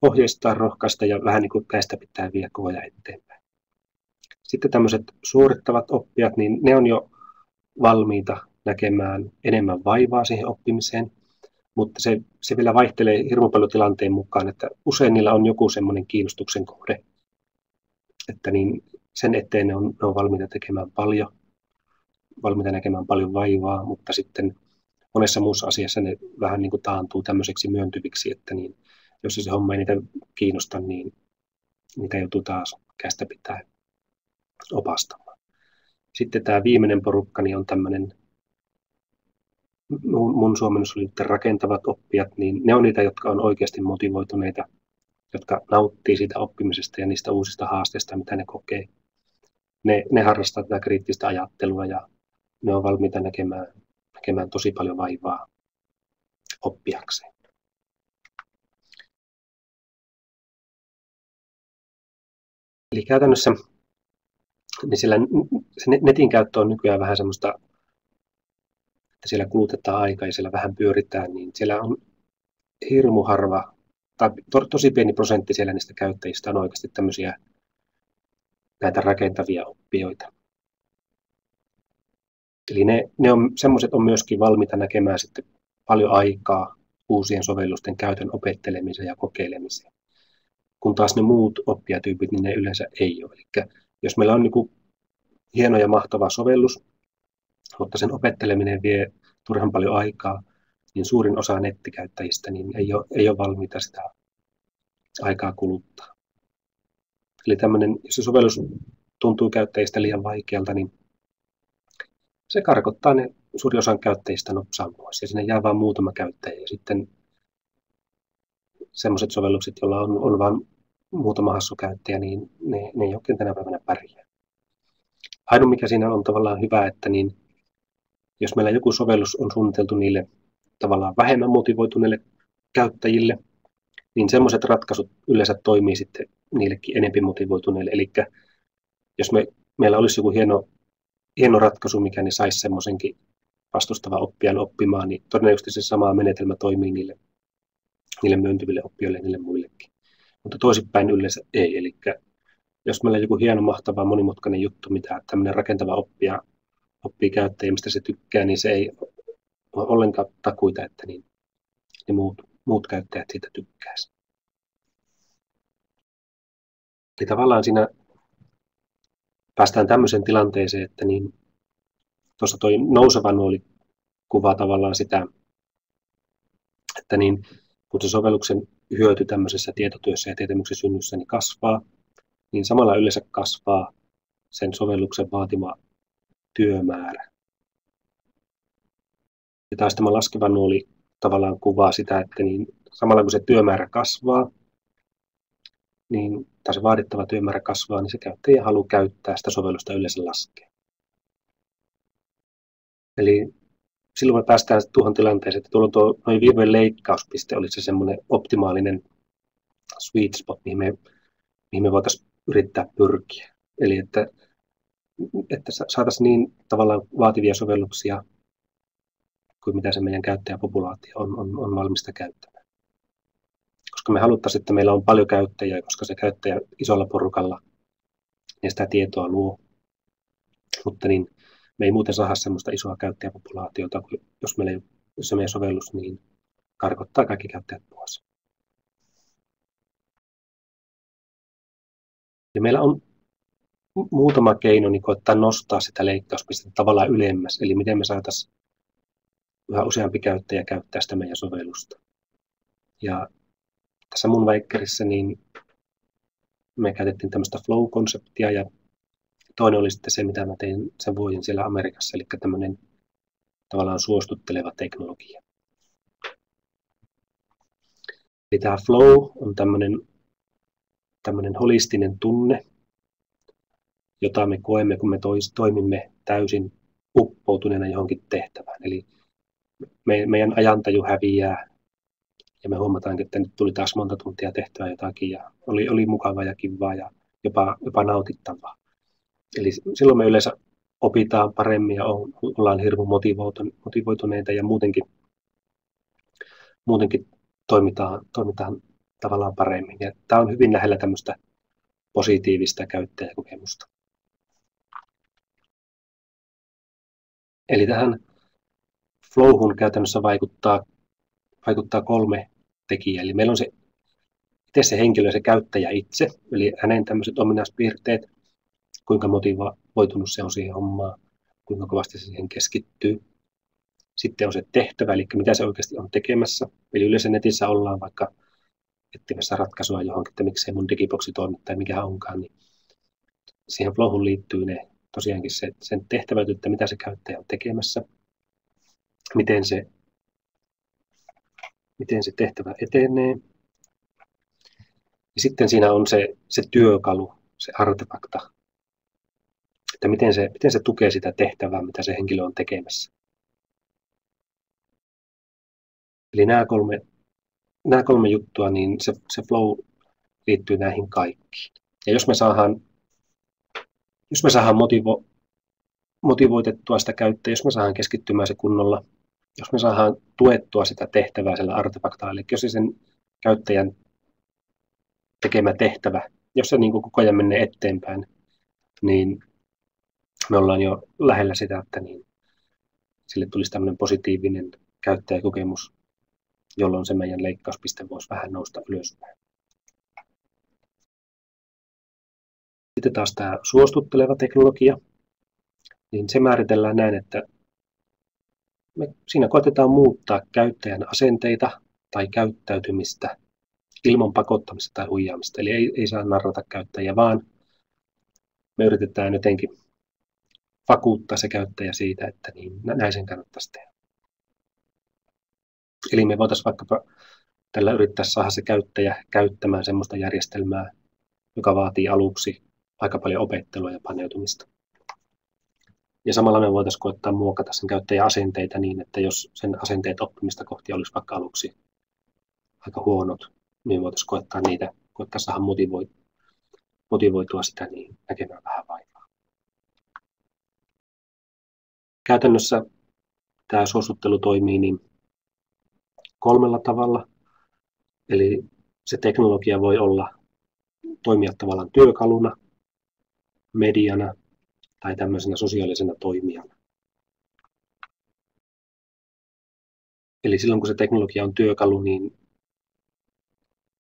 ohjeistaa, rohkaista ja vähän niin kuin käistä pitää viedä koko ajan eteenpäin. Sitten tämmöiset suorittavat oppijat, niin ne on jo valmiita näkemään enemmän vaivaa siihen oppimiseen, mutta se vielä vaihtelee hirveän paljon tilanteen mukaan, että usein niillä on joku semmoinen kiinnostuksen kohde, että sen eteen ne on valmiita tekemään paljon, valmiita näkemään paljon vaivaa, mutta sitten monessa muussa asiassa ne vähän niin kuin taantuu tämmöiseksi myöntyviksi, että jos se homma ei niitä kiinnosta, niin niitä joutuu taas kästä pitää opastamaan. Sitten tämä viimeinen porukka niin on tämmöinen, mun suomennus oli rakentavat oppijat, niin ne on niitä, jotka on oikeasti motivoituneita, jotka nauttii siitä oppimisesta ja niistä uusista haasteista, mitä ne kokee. Ne harrastaa tätä kriittistä ajattelua ja ne on valmiita näkemään tosi paljon vaivaa oppiakseen. Eli käytännössä niin se netin käyttö on nykyään vähän semmoista, että siellä kulutetaan aikaa ja siellä vähän pyöritään, niin siellä on hirmu harva tai tosi pieni prosentti siellä niistä käyttäjistä on oikeasti tämmöisiä näitä rakentavia oppijoita. Eli semmoiset on myöskin valmiita näkemään sitten paljon aikaa uusien sovellusten käytön opettelemiseen ja kokeilemiseen. Kun taas ne muut oppijatyypit, niin ne yleensä ei ole. Eli jos meillä on niin kuin hieno ja mahtava sovellus, mutta sen opetteleminen vie turhan paljon aikaa, niin suurin osa nettikäyttäjistä niin ei ole valmiita sitä aikaa kuluttaa. Eli jos se sovellus tuntuu käyttäjistä liian vaikealta, niin se karkottaa ne suurin osan käyttäjistä nopsaan pois. Ja sinne jää vain muutama käyttäjä. Ja sitten sellaiset sovellukset, joilla on vain muutama hassu käyttäjä, niin ne ei oikein tänä päivänä pärjää. Ainoa mikä siinä on tavallaan hyvä, että niin, jos meillä joku sovellus on suunniteltu niille tavallaan vähemmän motivoituneille käyttäjille, niin sellaiset ratkaisut yleensä toimii sitten niillekin enemmän motivoituneille. Eli jos meillä olisi joku hieno ratkaisu, mikä niin saisi semmoisenkin vastustavan oppijan oppimaan, niin todennäköisesti se sama menetelmä toimii niille myöntyville oppijoille ja niille muillekin. Mutta toisinpäin yleensä ei. Eli jos meillä on joku hieno, mahtava, monimutkainen juttu, mitä tämmöinen rakentava oppija oppii käyttäjä, mistä se tykkää, niin se ei ole ollenkaan takuita, että ne muut käyttäjät siitä tykkäisivät. Eli tavallaan siinä päästään tämmöiseen tilanteeseen, että niin tuossa toi nouseva nuoli kuvaa tavallaan sitä, että niin kun se sovelluksen hyöty tämmöisessä tietotyössä ja tietämyksen synnyssä niin kasvaa, niin samalla yleensä kasvaa sen sovelluksen vaatima työmäärä. Ja taas tämä laskeva nuoli tavallaan kuvaa sitä, että niin samalla kun se työmäärä kasvaa, tai se vaadittava työmäärä kasvaa, niin se käyttäjä halu käyttää sitä sovellusta yleensä laskee. Eli silloin me päästään tuohon tilanteeseen, että tuolla on noin viimeinen leikkauspiste, olisi se semmoinen optimaalinen sweet spot, mihin me voitaisiin yrittää pyrkiä. Eli että saataisiin niin tavallaan vaativia sovelluksia kuin mitä se meidän käyttäjäpopulaatio on valmista käyttämään. Koska me haluttaisiin, että meillä on paljon käyttäjiä, koska se käyttäjä isolla porukalla ja sitä tietoa luo. Mutta niin me ei muuten saada semmoista isoa käyttäjäpopulaatiota, jos se meidän sovellus niin karkottaa kaikki käyttäjät pois. Ja meillä on muutama keino niin koettaa nostaa sitä leikkauspistettä tavallaan ylemmäs, eli miten me saataisiin yhä useampi käyttäjä käyttää sitä meidän sovellusta. Ja tässä mun väikkärissä niin me käytettiin tämmöistä flow-konseptia ja toinen oli sitten se, mitä mä tein sen vuoden siellä Amerikassa, eli tämmöinen tavallaan suostutteleva teknologia. Eli tämä flow on tämmöinen holistinen tunne, jota me koemme, kun me toimimme täysin uppoutuneena johonkin tehtävään. Eli meidän ajantaju häviää ja me huomataan, että nyt tuli taas monta tuntia tehtyä jotakin ja oli mukavaa ja kivaa ja jopa nautittavaa. Eli silloin me yleensä opitaan paremmin ja ollaan hirveän motivoituneita ja muutenkin toimitaan tavallaan paremmin. Ja tämä on hyvin lähellä tämmöistä positiivista käyttäjäkokemusta. Eli tähän flowhun käytännössä vaikuttaa 3 tekijää. Eli meillä on itse se henkilö, se käyttäjä itse, eli hänen tämmöiset ominaispiirteet, kuinka motivoitunut se on siihen hommaan, kuinka kovasti se siihen keskittyy. Sitten on se tehtävä, eli mitä se oikeasti on tekemässä. Eli yleensä netissä ollaan vaikka etsimässä ratkaisua johonkin, että miksei mun digiboksi toimi tai mikä onkaan, niin siihen flowhun liittyy tosiaankin sen tehtävät, että mitä se käyttäjä on tekemässä, miten se tehtävä etenee. Ja sitten siinä on se työkalu, se artefakta, että miten se tukee sitä tehtävää, mitä se henkilö on tekemässä. Eli nämä kolme juttua, niin se flow liittyy näihin kaikkiin. Ja jos me saadaan motivoitettua sitä käyttäjää, jos me saadaan keskittymään se kunnolla, jos me saadaan tuettua sitä tehtävää sillä artefaktalla, eli jos se sen käyttäjän tekemä tehtävä, jos se niin kuin koko ajan menee eteenpäin, niin me ollaan jo lähellä sitä, että niin sille tulisi tämmöinen positiivinen käyttäjäkokemus, jolloin se meidän leikkauspiste voisi vähän nousta ylöspäin. Sitten taas tämä suostutteleva teknologia, niin se määritellään näin, että siinä koetetaan muuttaa käyttäjän asenteita tai käyttäytymistä ilman pakottamista tai huijaamista. Eli ei saa narrata käyttäjiä, vaan me yritetään jotenkin vakuuttaa se käyttäjä siitä, että niin, näin sen kannattaisi tehdä. Eli me voitaisiin vaikkapa tällä yrittää saada se käyttäjä käyttämään sellaista järjestelmää, joka vaatii aluksi aika paljon opettelua ja paneutumista. Ja samalla me voitaisiin koettaa muokata sen käyttäjän asenteita niin, että jos sen asenteet oppimista kohti olisi vaikka aluksi aika huonot, niin voitaisiin koettaa saada motivoitua sitä niin näkemään vähän vaivaa. Käytännössä tämä suosittelu toimii niin 3 tavalla. Eli se teknologia voi toimia tavallaan työkaluna, mediana tai tämmöisenä sosiaalisena toimijana. Eli silloin kun se teknologia on työkalu, niin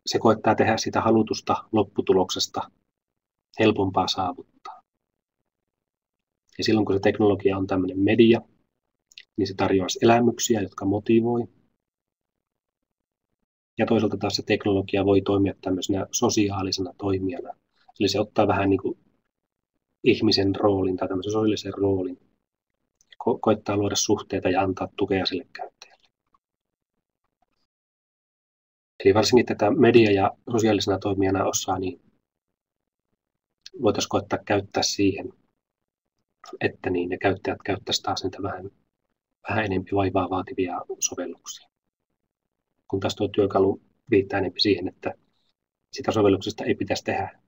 se koettaa tehdä sitä halutusta lopputuloksesta helpompaa saavuttaa. Ja silloin kun se teknologia on tämmöinen media, niin se tarjoaa elämyksiä, jotka motivoi. Ja toisaalta taas se teknologia voi toimia tämmöisenä sosiaalisena toimijana. Eli se ottaa vähän niin kuin ihmisen roolin tai tämmöisen sosiaalisen roolin. Koettaa luoda suhteita ja antaa tukea sille käyttäjälle. Eli varsinkin tätä media- ja sosiaalisena toimijana osaa, niin voitaisiin koettaa käyttää siihen, että niin ne käyttäjät käyttäisivät taas niitä vähän enemmän vaivaa vaativia sovelluksia. Kun taas tuo työkalu viittaa enemmän siihen, että sitä sovelluksesta ei pitäisi tehdä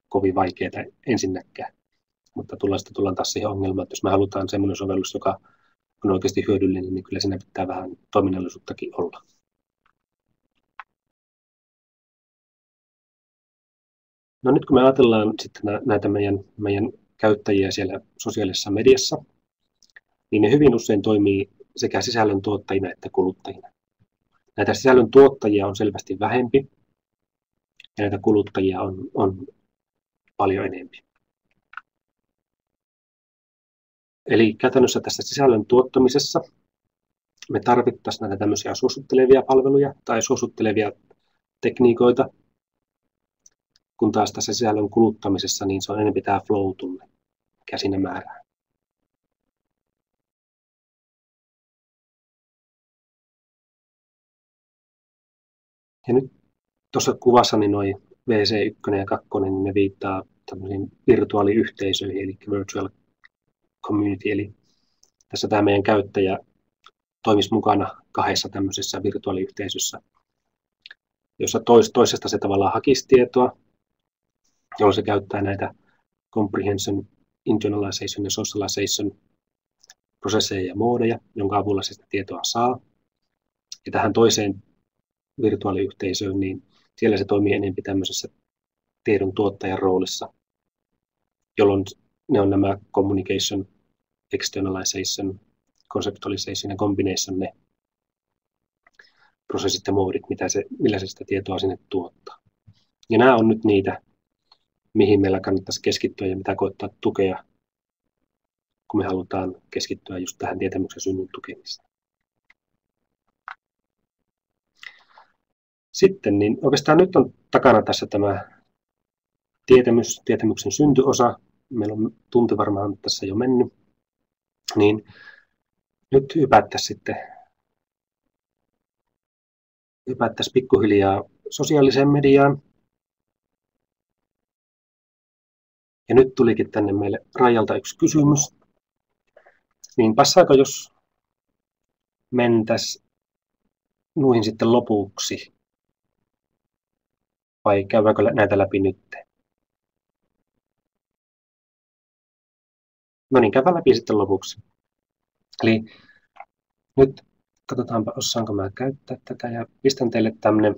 kovin vaikeaa ensinnäkään. Mutta tullaan taas siihen ongelmaan, että jos me halutaan sellainen sovellus, joka on oikeasti hyödyllinen, niin kyllä siinä pitää vähän toiminnallisuuttakin olla. No nyt kun me ajatellaan sitten näitä meidän käyttäjiä siellä sosiaalisessa mediassa, niin ne hyvin usein toimii sekä sisällön tuottajina että kuluttajina. Näitä sisällön tuottajia on selvästi vähempi ja näitä kuluttajia on paljon enemmän. Eli käytännössä tässä sisällön tuottamisessa me tarvittaisiin näitä tämmöisiä suosittelevia palveluja tai suosittelevia tekniikoita, kun taas tässä sisällön kuluttamisessa niin se on enemmän tämä flow-tunne, mikä siinä määrää. Ja nyt tuossa kuvassa niin noi VC1 ja 2, niin ne viittaa tämmöisiin virtuaaliyhteisöihin, eli virtual community, eli tässä tämä meidän käyttäjä toimisi mukana 2 tämmöisessä virtuaaliyhteisössä, jossa toisesta se tavallaan hakisi tietoa, jolloin se käyttää näitä comprehension, internalization ja socialization prosesseja ja moodeja, jonka avulla se sitä tietoa saa. Ja tähän toiseen virtuaaliyhteisöön, niin siellä se toimii enemmän tämmöisessä tiedon tuottajan roolissa, jolloin ne on nämä communication, externalization, conceptualization ja combination, ne prosessit ja moodit, millä se sitä tietoa sinne tuottaa. Ja nämä on nyt niitä, mihin meillä kannattaisi keskittyä ja mitä koettaa tukea, kun me halutaan keskittyä just tähän tietämyksen synnyn tukemiseen. Sitten, niin oikeastaan nyt on takana tässä tämä tietämyksen syntyosa. Meillä on tunti varmaan tässä jo mennyt. Niin nyt hypättäisiin pikkuhiljaa sosiaaliseen mediaan. Ja nyt tulikin tänne meille Rajalta yksi kysymys. Niin passaako, jos mentäisiin nuihin sitten lopuksi? Vai käydäänkö näitä läpi nyt? No niin, käydään läpi sitten lopuksi. Eli nyt katsotaanpa, osaanko mä käyttää tätä ja pistän teille tämmönen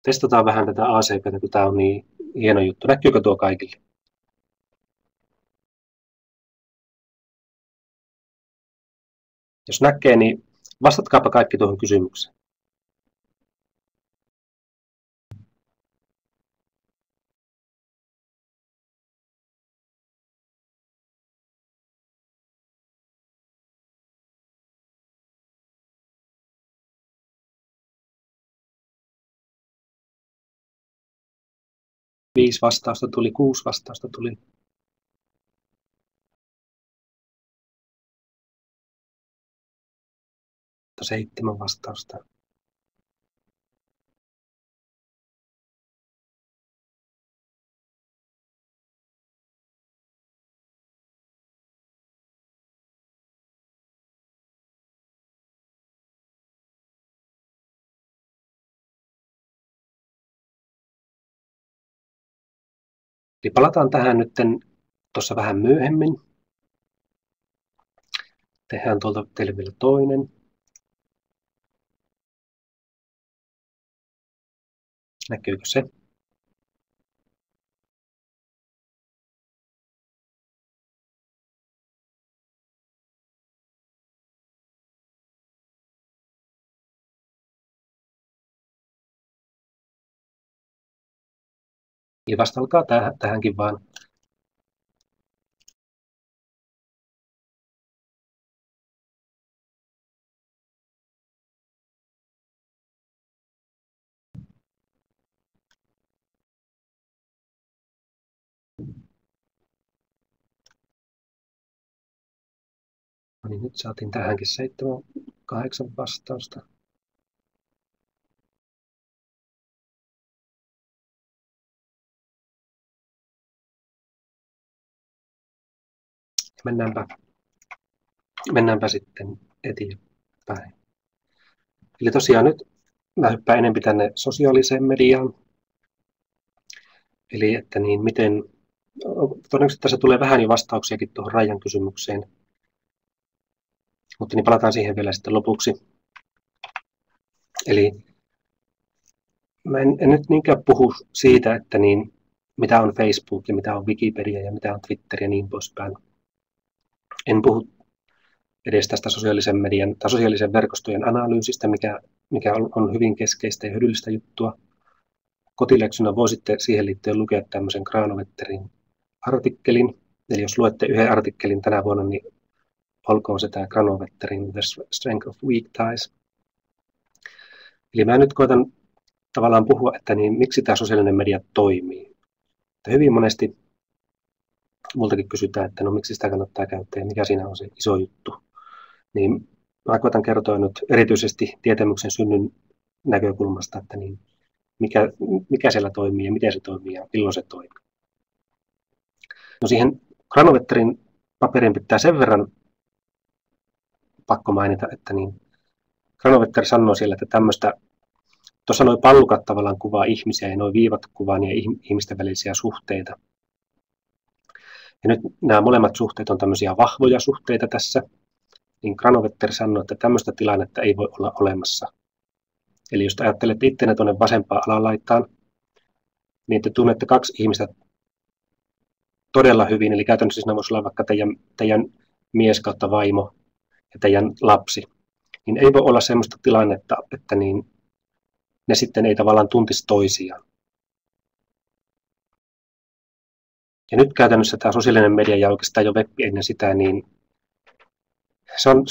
Testataan vähän tätä ACP:tä, kun tämä on niin hieno juttu. Näkyykö tuo kaikille? Jos näkee, niin vastatkaapa kaikki tuohon kysymykseen. Viisi vastausta tuli, 6 vastausta tuli. Mutta 7 vastausta. Eli palataan tähän nyt tuossa vähän myöhemmin. Tehdään tuolta teille vielä toinen. Näkyykö se? Eli vastatkaa tähänkin vaan. No niin, nyt saatiin tähänkin 7, 8 vastausta. Mennäänpä sitten eteenpäin. Eli tosiaan nyt mä hyppään enemmän tänne sosiaaliseen mediaan. Eli että niin miten, todennäköisesti tässä tulee vähän jo vastauksiakin tuohon Rajan kysymykseen. Mutta niin palataan siihen vielä sitten lopuksi. Eli mä en nyt niinkään puhu siitä, että niin, mitä on Facebook ja mitä on Wikipedia ja mitä on Twitter ja niin poispäin. En puhu edes tästä sosiaalisen median tai sosiaalisen verkostojen analyysistä, mikä on hyvin keskeistä ja hyödyllistä juttua. Kotiläksynä voisitte siihen liittyen lukea tämmöisen Granovetterin artikkelin. Eli jos luette yhden artikkelin tänä vuonna, niin olkoon se tämä Granovetterin The Strength of Weak Ties. Eli mä nyt koitan tavallaan puhua, että niin, miksi tämä sosiaalinen media toimii. Että hyvin monesti multakin kysytään, että no miksi sitä kannattaa käyttää ja mikä siinä on se iso juttu. Niin mä koitan kertoa nyt erityisesti tietämyksen synnyn näkökulmasta, että niin, mikä siellä toimii ja miten se toimii ja milloin se toimii. No siihen Granovetterin paperin pitää sen verran pakko mainita, että niin Granovetter sanoo siellä, että tämmöistä, tuossa nuo pallukat tavallaan kuvaa ihmisiä ja nuo viivat kuvaa niitä ihmisten välisiä suhteita. Ja nyt nämä molemmat suhteet on tämmöisiä vahvoja suhteita tässä, niin Granovetter sanoo, että tämmöistä tilannetta ei voi olla olemassa. Eli jos ajattelet itseänne tuonne vasempaan alalaitaan, niin te tunnette 2 ihmistä todella hyvin, eli käytännössä siinä voisi olla vaikka teidän mies kautta vaimo ja teidän lapsi. Niin ei voi olla semmoista tilannetta, että niin ne sitten ei tavallaan tuntisi toisiaan. Ja nyt käytännössä tämä sosiaalinen media ja oikeastaan jo web ennen sitä, niin se on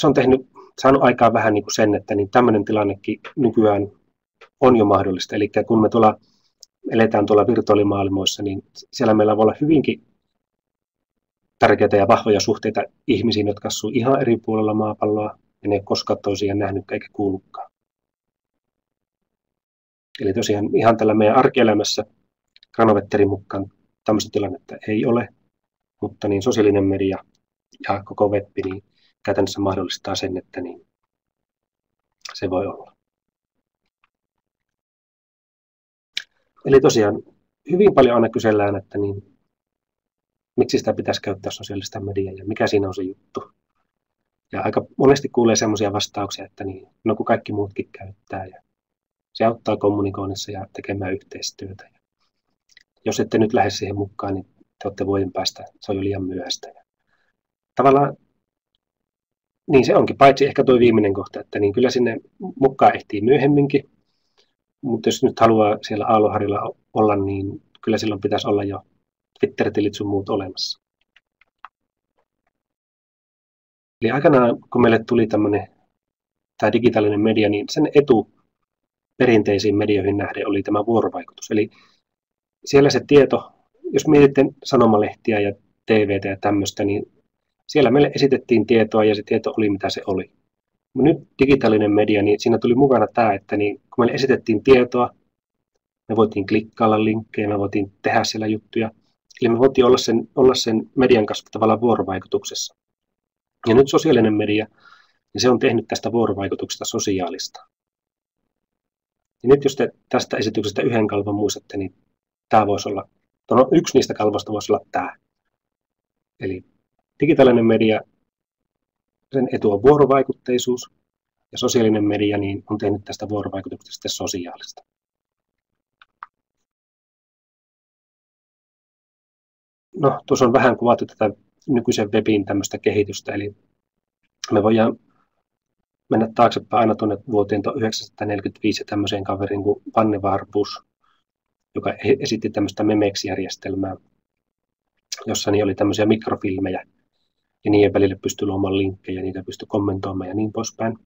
saanut aikaan vähän niin kuin sen, että niin tämmöinen tilannekin nykyään on jo mahdollista. Eli kun me eletään tuolla virtuaalimaailmoissa, niin siellä meillä voi olla hyvinkin tärkeitä ja vahvoja suhteita ihmisiin, jotka asuu ihan eri puolella maapalloa ja ne ei ole koskaan toisiaan nähnyt eikä kuullutkaan. Eli tosiaan ihan tällä meidän arkielämässä Granovetterin mukaan tämmöistä tilannetta ei ole, mutta niin sosiaalinen media ja koko web niin käytännössä mahdollistaa sen, että niin se voi olla. Eli tosiaan hyvin paljon aina kysellään, että niin, miksi sitä pitäisi käyttää sosiaalista mediaa ja mikä siinä on se juttu. Ja aika monesti kuulee semmoisia vastauksia, että niin, no kun kaikki muutkin käyttää ja Se auttaa kommunikoinnissa ja tekemään yhteistyötä. Jos ette nyt lähde siihen mukaan, niin te olette vuoden päästä, se on jo liian myöhäistä. Tavallaan niin se onkin, paitsi ehkä tuo viimeinen kohta, että niin kyllä sinne mukaan ehtii myöhemminkin, mutta jos nyt haluaa siellä aallonharjalla olla, niin kyllä silloin pitäisi olla jo Twitter-tilit sun muut olemassa. Eli aikanaan, kun meille tuli tämä digitaalinen media, niin sen etu perinteisiin medioihin nähden oli tämä vuorovaikutus. Eli siellä se tieto, jos mietitte sanomalehtiä ja TVtä ja tämmöistä, niin siellä meille esitettiin tietoa ja se tieto oli mitä se oli. Nyt digitaalinen media, niin siinä tuli mukana tämä, että niin, kun meille esitettiin tietoa, me voitiin klikkailla linkkejä, me voitiin tehdä siellä juttuja. Eli me voitiin olla sen median kanssa tavallaan vuorovaikutuksessa. Ja nyt sosiaalinen media, niin se on tehnyt tästä vuorovaikutuksesta sosiaalista. Ja nyt jos te tästä esityksestä yhden kalvon muistatte, niin tämä voisi olla, yksi niistä kalvoista voisi olla tämä. Eli digitaalinen media, sen etu on vuorovaikutteisuus, ja sosiaalinen media niin on tehnyt tästä vuorovaikutuksesta sosiaalista. No, tuossa on vähän kuvattu tätä nykyisen webin tämmöistä kehitystä, eli me voidaan mennä taaksepäin aina tuonne vuoteen 1945 ja tämmöiseen kaveriin kuin Vannevar Bush, joka esitti tämmöistä Memex-järjestelmää, jossa niin oli tämmöisiä mikrofilmejä, ja niiden välille pystyi luomaan linkkejä, niitä pystyi kommentoimaan ja niin poispäin.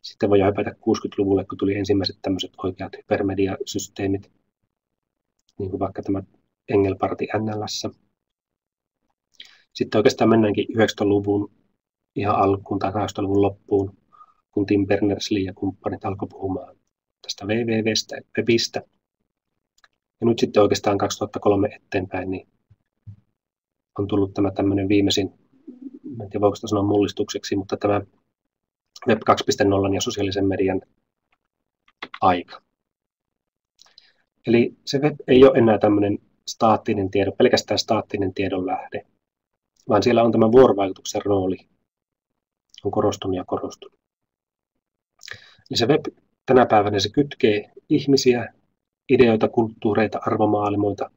Sitten voidaan hypätä 60-luvulle, kun tuli ensimmäiset tämmöiset oikeat hypermediasysteemit, niin kuin vaikka tämä Engelparti NLS. Sitten oikeastaan mennäänkin 90-luvun ihan alkuun tai 80-luvun loppuun, kun Tim Berners-Lee ja kumppanit alkoi puhumaan tästä wwwstä, webistä. Ja nyt sitten oikeastaan 2003 eteenpäin niin on tullut tämä tämmöinen viimeisin, en tiedä voiko sitä sanoa mullistukseksi, mutta tämä Web 2.0 ja sosiaalisen median aika. Eli se web ei ole enää tämmöinen pelkästään staattinen tiedon lähde, vaan siellä on tämä vuorovaikutuksen rooli, on korostunut ja korostunut. Eli se web tänä päivänä se kytkee ihmisiä, ideoita, kulttuureita, arvomaailmoita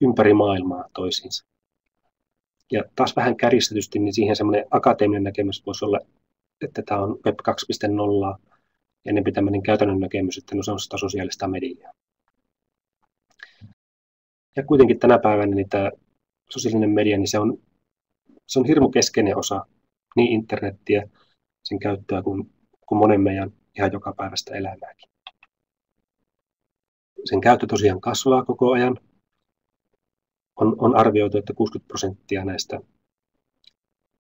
ympäri maailmaa toisiinsa. Ja taas vähän kärjistetysti, niin siihen semmoinen akateeminen näkemys voisi olla, että tämä on Web 2.0 ja enempi tämmöinen käytännön näkemys, että no se on sitä sosiaalista mediaa. Ja kuitenkin tänä päivänä niin tämä sosiaalinen media, niin se on hirmu keskeinen osa niin internettiä, sen käyttöä kuin monen meidän ihan jokapäiväistä elämääkin. Sen käyttö tosiaan kasvaa koko ajan. On arvioitu, että 60% näistä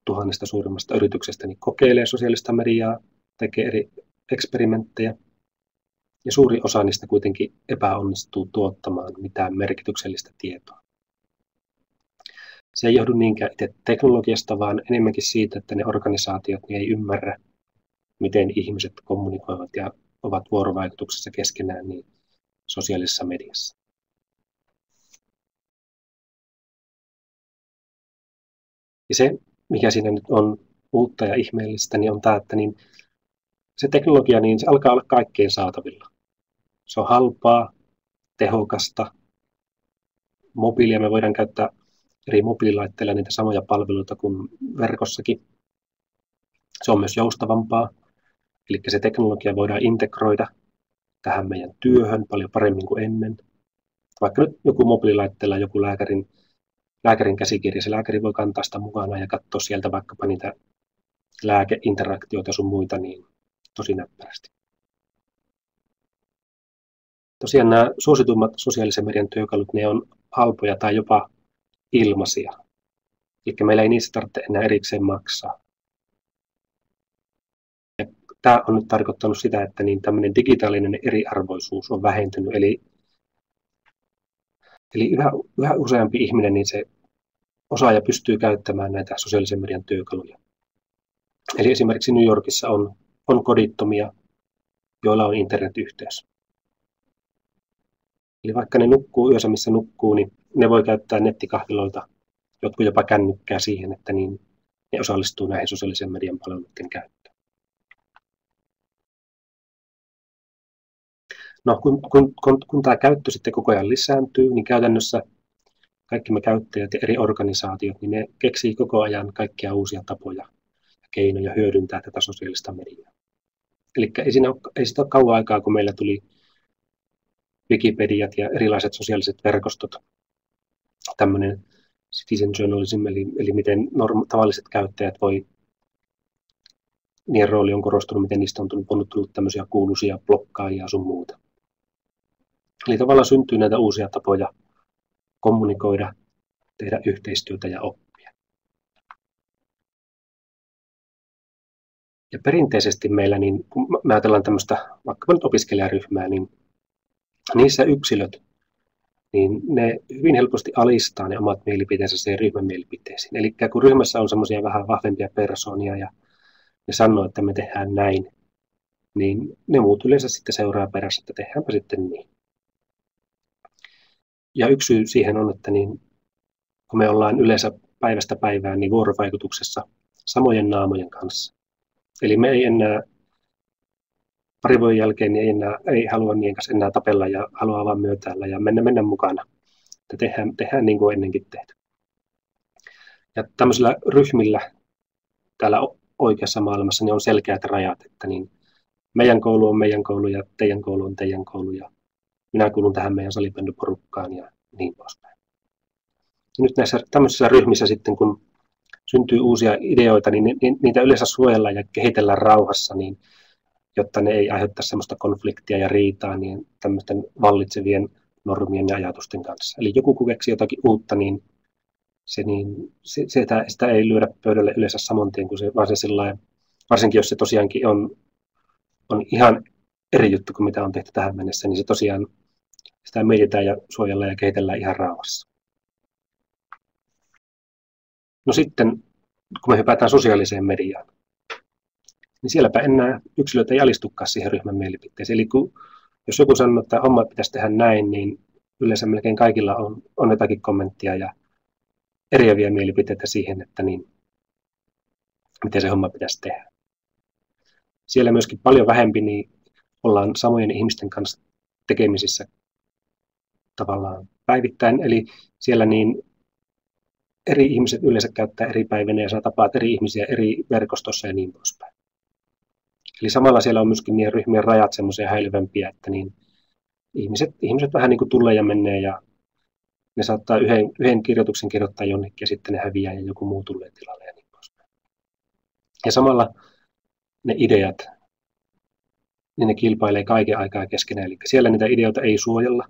1000 suurimmasta yrityksestä niin kokeilee sosiaalista mediaa, tekee eri eksperimenttejä. Ja suuri osa niistä kuitenkin epäonnistuu tuottamaan mitään merkityksellistä tietoa. Se ei johdu niinkään itse teknologiasta, vaan enemmänkin siitä, että ne organisaatiot niin ei ymmärrä, miten ihmiset kommunikoivat ja ovat vuorovaikutuksessa keskenään niin sosiaalisessa mediassa. Ja se, mikä siinä nyt on uutta ja ihmeellistä, niin on tämä, että niin se teknologia niin se alkaa olla kaikkeen saatavilla. Se on halpaa, tehokasta. Mobiilia me voidaan käyttää eri mobiililaitteilla niitä samoja palveluita kuin verkossakin. Se on myös joustavampaa, eli se teknologia voidaan integroida tähän meidän työhön paljon paremmin kuin ennen. Vaikka nyt joku mobiililaitteella joku lääkärin käsikirja, se lääkäri voi kantaa sitä mukana ja katsoa sieltä vaikkapa niitä lääkeinteraktioita sun muita niin tosi näppärästi. Tosiaan nämä suosituimmat sosiaalisen median työkalut, ne on halpoja tai jopa ilmaisia. Eli meillä ei niistä tarvitse enää erikseen maksaa. Ja tämä on nyt tarkoittanut sitä, että niin tämmöinen digitaalinen eriarvoisuus on vähentynyt. Eli yhä useampi ihminen niin se osaa ja pystyy käyttämään näitä sosiaalisen median työkaluja. Eli esimerkiksi New Yorkissa on kodittomia, joilla on internetyhteys. Eli vaikka ne nukkuu yössä, missä nukkuu, niin ne voi käyttää nettikahviloita, jotkut jopa kännykkää siihen, että niin ne osallistuu näihin sosiaalisen median palveluiden käyttöön. No, kun tämä käyttö sitten koko ajan lisääntyy, niin käytännössä kaikki me käyttäjät ja eri organisaatiot, niin ne keksii koko ajan kaikkia uusia tapoja ja keinoja hyödyntää tätä sosiaalista mediaa. Eli ei sitä ole kauan aikaa, kun meillä tuli Wikipediat ja erilaiset sosiaaliset verkostot, tämmöinen citizen journalism, eli miten tavalliset käyttäjät niiden rooli on korostunut, miten niistä on tullut tämmöisiä kuuluisia blokkaajia ja sun muuta. Eli tavallaan syntyy näitä uusia tapoja kommunikoida, tehdä yhteistyötä ja oppia. Ja perinteisesti meillä, niin kun me ajatellaan tämmöistä vaikka nyt opiskelijaryhmää, niin niissä yksilöt, niin ne hyvin helposti alistaa ne omat mielipiteensä siihen ryhmän mielipiteisiin. Eli kun ryhmässä on semmoisia vähän vahvempia persoonia ja ne sanoo, että me tehdään näin, niin ne muut yleensä sitten seuraa perässä, että tehdäänpä sitten niin. Ja yksi syy siihen on, että niin, kun me ollaan yleensä päivästä päivään niin vuorovaikutuksessa samojen naamojen kanssa. Eli me ei enää parin vuoden jälkeen niin ei halua niiden kanssa enää tapella ja haluaa vaan myötäillä ja mennä mukana. Että tehdään niin kuin ennenkin tehty. Ja tämmöisillä ryhmillä täällä oikeassa maailmassa niin on selkeät rajat, että niin meidän koulu on meidän koulu ja teidän koulu on teidän koulu ja minä kuulun tähän meidän salibändyporukkaan ja niin poispäin. Ja nyt näissä tämmöisissä ryhmissä sitten, kun syntyy uusia ideoita, niin niitä yleensä suojellaan ja kehitellään rauhassa, niin jotta ne ei aiheuta semmoista konfliktia ja riitaa niin tämmöisten vallitsevien normien ja ajatusten kanssa. Eli joku kun keksii jotakin uutta, niin sitä ei lyödä pöydälle yleensä saman tien, kuin vaan se sillain, varsinkin jos se tosiaankin on ihan eri juttu kuin mitä on tehty tähän mennessä, niin se tosiaan sitä mietitään ja suojellaan ja kehitellään ihan rauhassa. No sitten, kun me hypätään sosiaaliseen mediaan, niin sielläpä enää yksilöt ei alistukaan siihen ryhmän mielipiteeseen. Eli jos joku sanoo, että homma pitäisi tehdä näin, niin yleensä melkein kaikilla on jotakin kommenttia ja eriäviä mielipiteitä siihen, että niin, miten se homma pitäisi tehdä. Siellä myöskin paljon vähempi niin ollaan samojen ihmisten kanssa tekemisissä tavallaan päivittäin. Eli siellä niin eri ihmiset yleensä käyttää eri päivinä ja saa tapaat eri ihmisiä eri verkostossa ja niin poispäin. Eli samalla siellä on myöskin niiden ryhmien rajat semmoisia häilyvämpiä, että niin ihmiset vähän niin kuin tulee ja menee ja ne saattaa yhden kirjoituksen kirjoittaa jonnekin ja sitten ne häviää ja joku muu tulee tilalle ja niin poispäin. Ja samalla ne ideat, niin ne kilpailee kaiken aikaa keskenään. Eli siellä niitä ideoita ei suojella,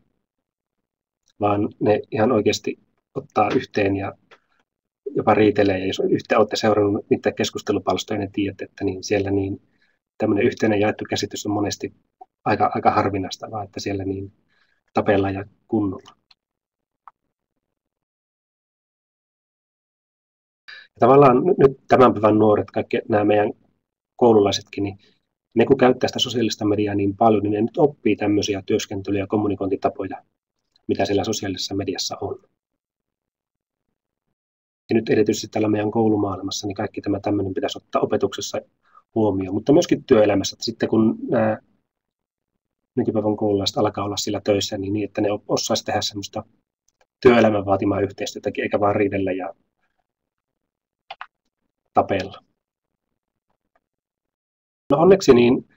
vaan ne ihan oikeasti ottaa yhteen ja jopa riitelee. Ja jos yhtä olette seurannut niitä keskustelupalstoja, niin tiedätte, että niin siellä niin tämmöinen yhteinen jaettu käsitys on monesti aika harvinaista, vaan että siellä niin tapellaan ja kunnolla. Ja tavallaan nyt tämän päivän nuoret, kaikki nämä meidän koululaisetkin, niin ne kun käyttää sitä sosiaalista mediaa niin paljon, niin ne nyt oppii tämmöisiä työskentely- ja kommunikointitapoja, mitä siellä sosiaalisessa mediassa on. Ja nyt erityisesti täällä meidän koulumaailmassa, niin kaikki tämä tämmöinen pitäisi ottaa opetuksessa huomioon, mutta myöskin työelämässä. Että sitten kun nämä nykypäivän koululaiset alkaa olla sillä töissä, niin että ne osaisi tehdä semmoista työelämän vaatimaa yhteistyötä, eikä vaan riidellä ja tapella. No onneksi niin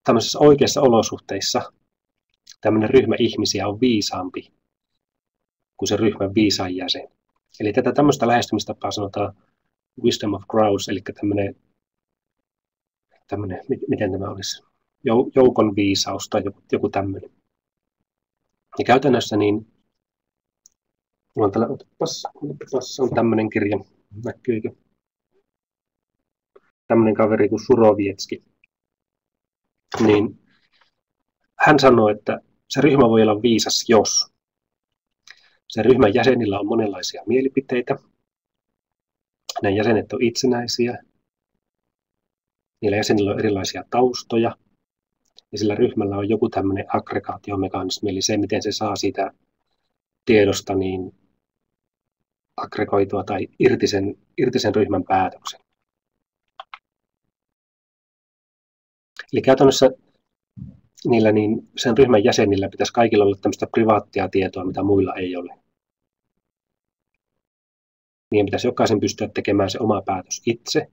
tämmöisissä oikeissa olosuhteissa tämmöinen ryhmä ihmisiä on viisaampi kuin se ryhmän viisain jäsen. Eli tätä tämmöistä lähestymistapaa sanotaan wisdom of crowds, eli tämmöinen miten tämä olisi, joukon viisaus tai joku tämmöinen. Ja käytännössä niin, tässä on tämmöinen kirja, näkyykö? Tämmöinen kaveri kuin Surovietski, niin hän sanoo, että se ryhmä voi olla viisas, jos sen ryhmän jäsenillä on monenlaisia mielipiteitä, nämä jäsenet on itsenäisiä, niillä jäsenillä on erilaisia taustoja, ja sillä ryhmällä on joku tämmöinen aggregaatiomekanismi, eli se, miten se saa siitä tiedosta niin aggregoitua tai irti sen ryhmän päätöksen. Eli käytännössä niillä niin sen ryhmän jäsenillä pitäisi kaikilla olla tämmöistä privaattia tietoa, mitä muilla ei ole. Niiden pitäisi jokaisen pystyä tekemään se oma päätös itse,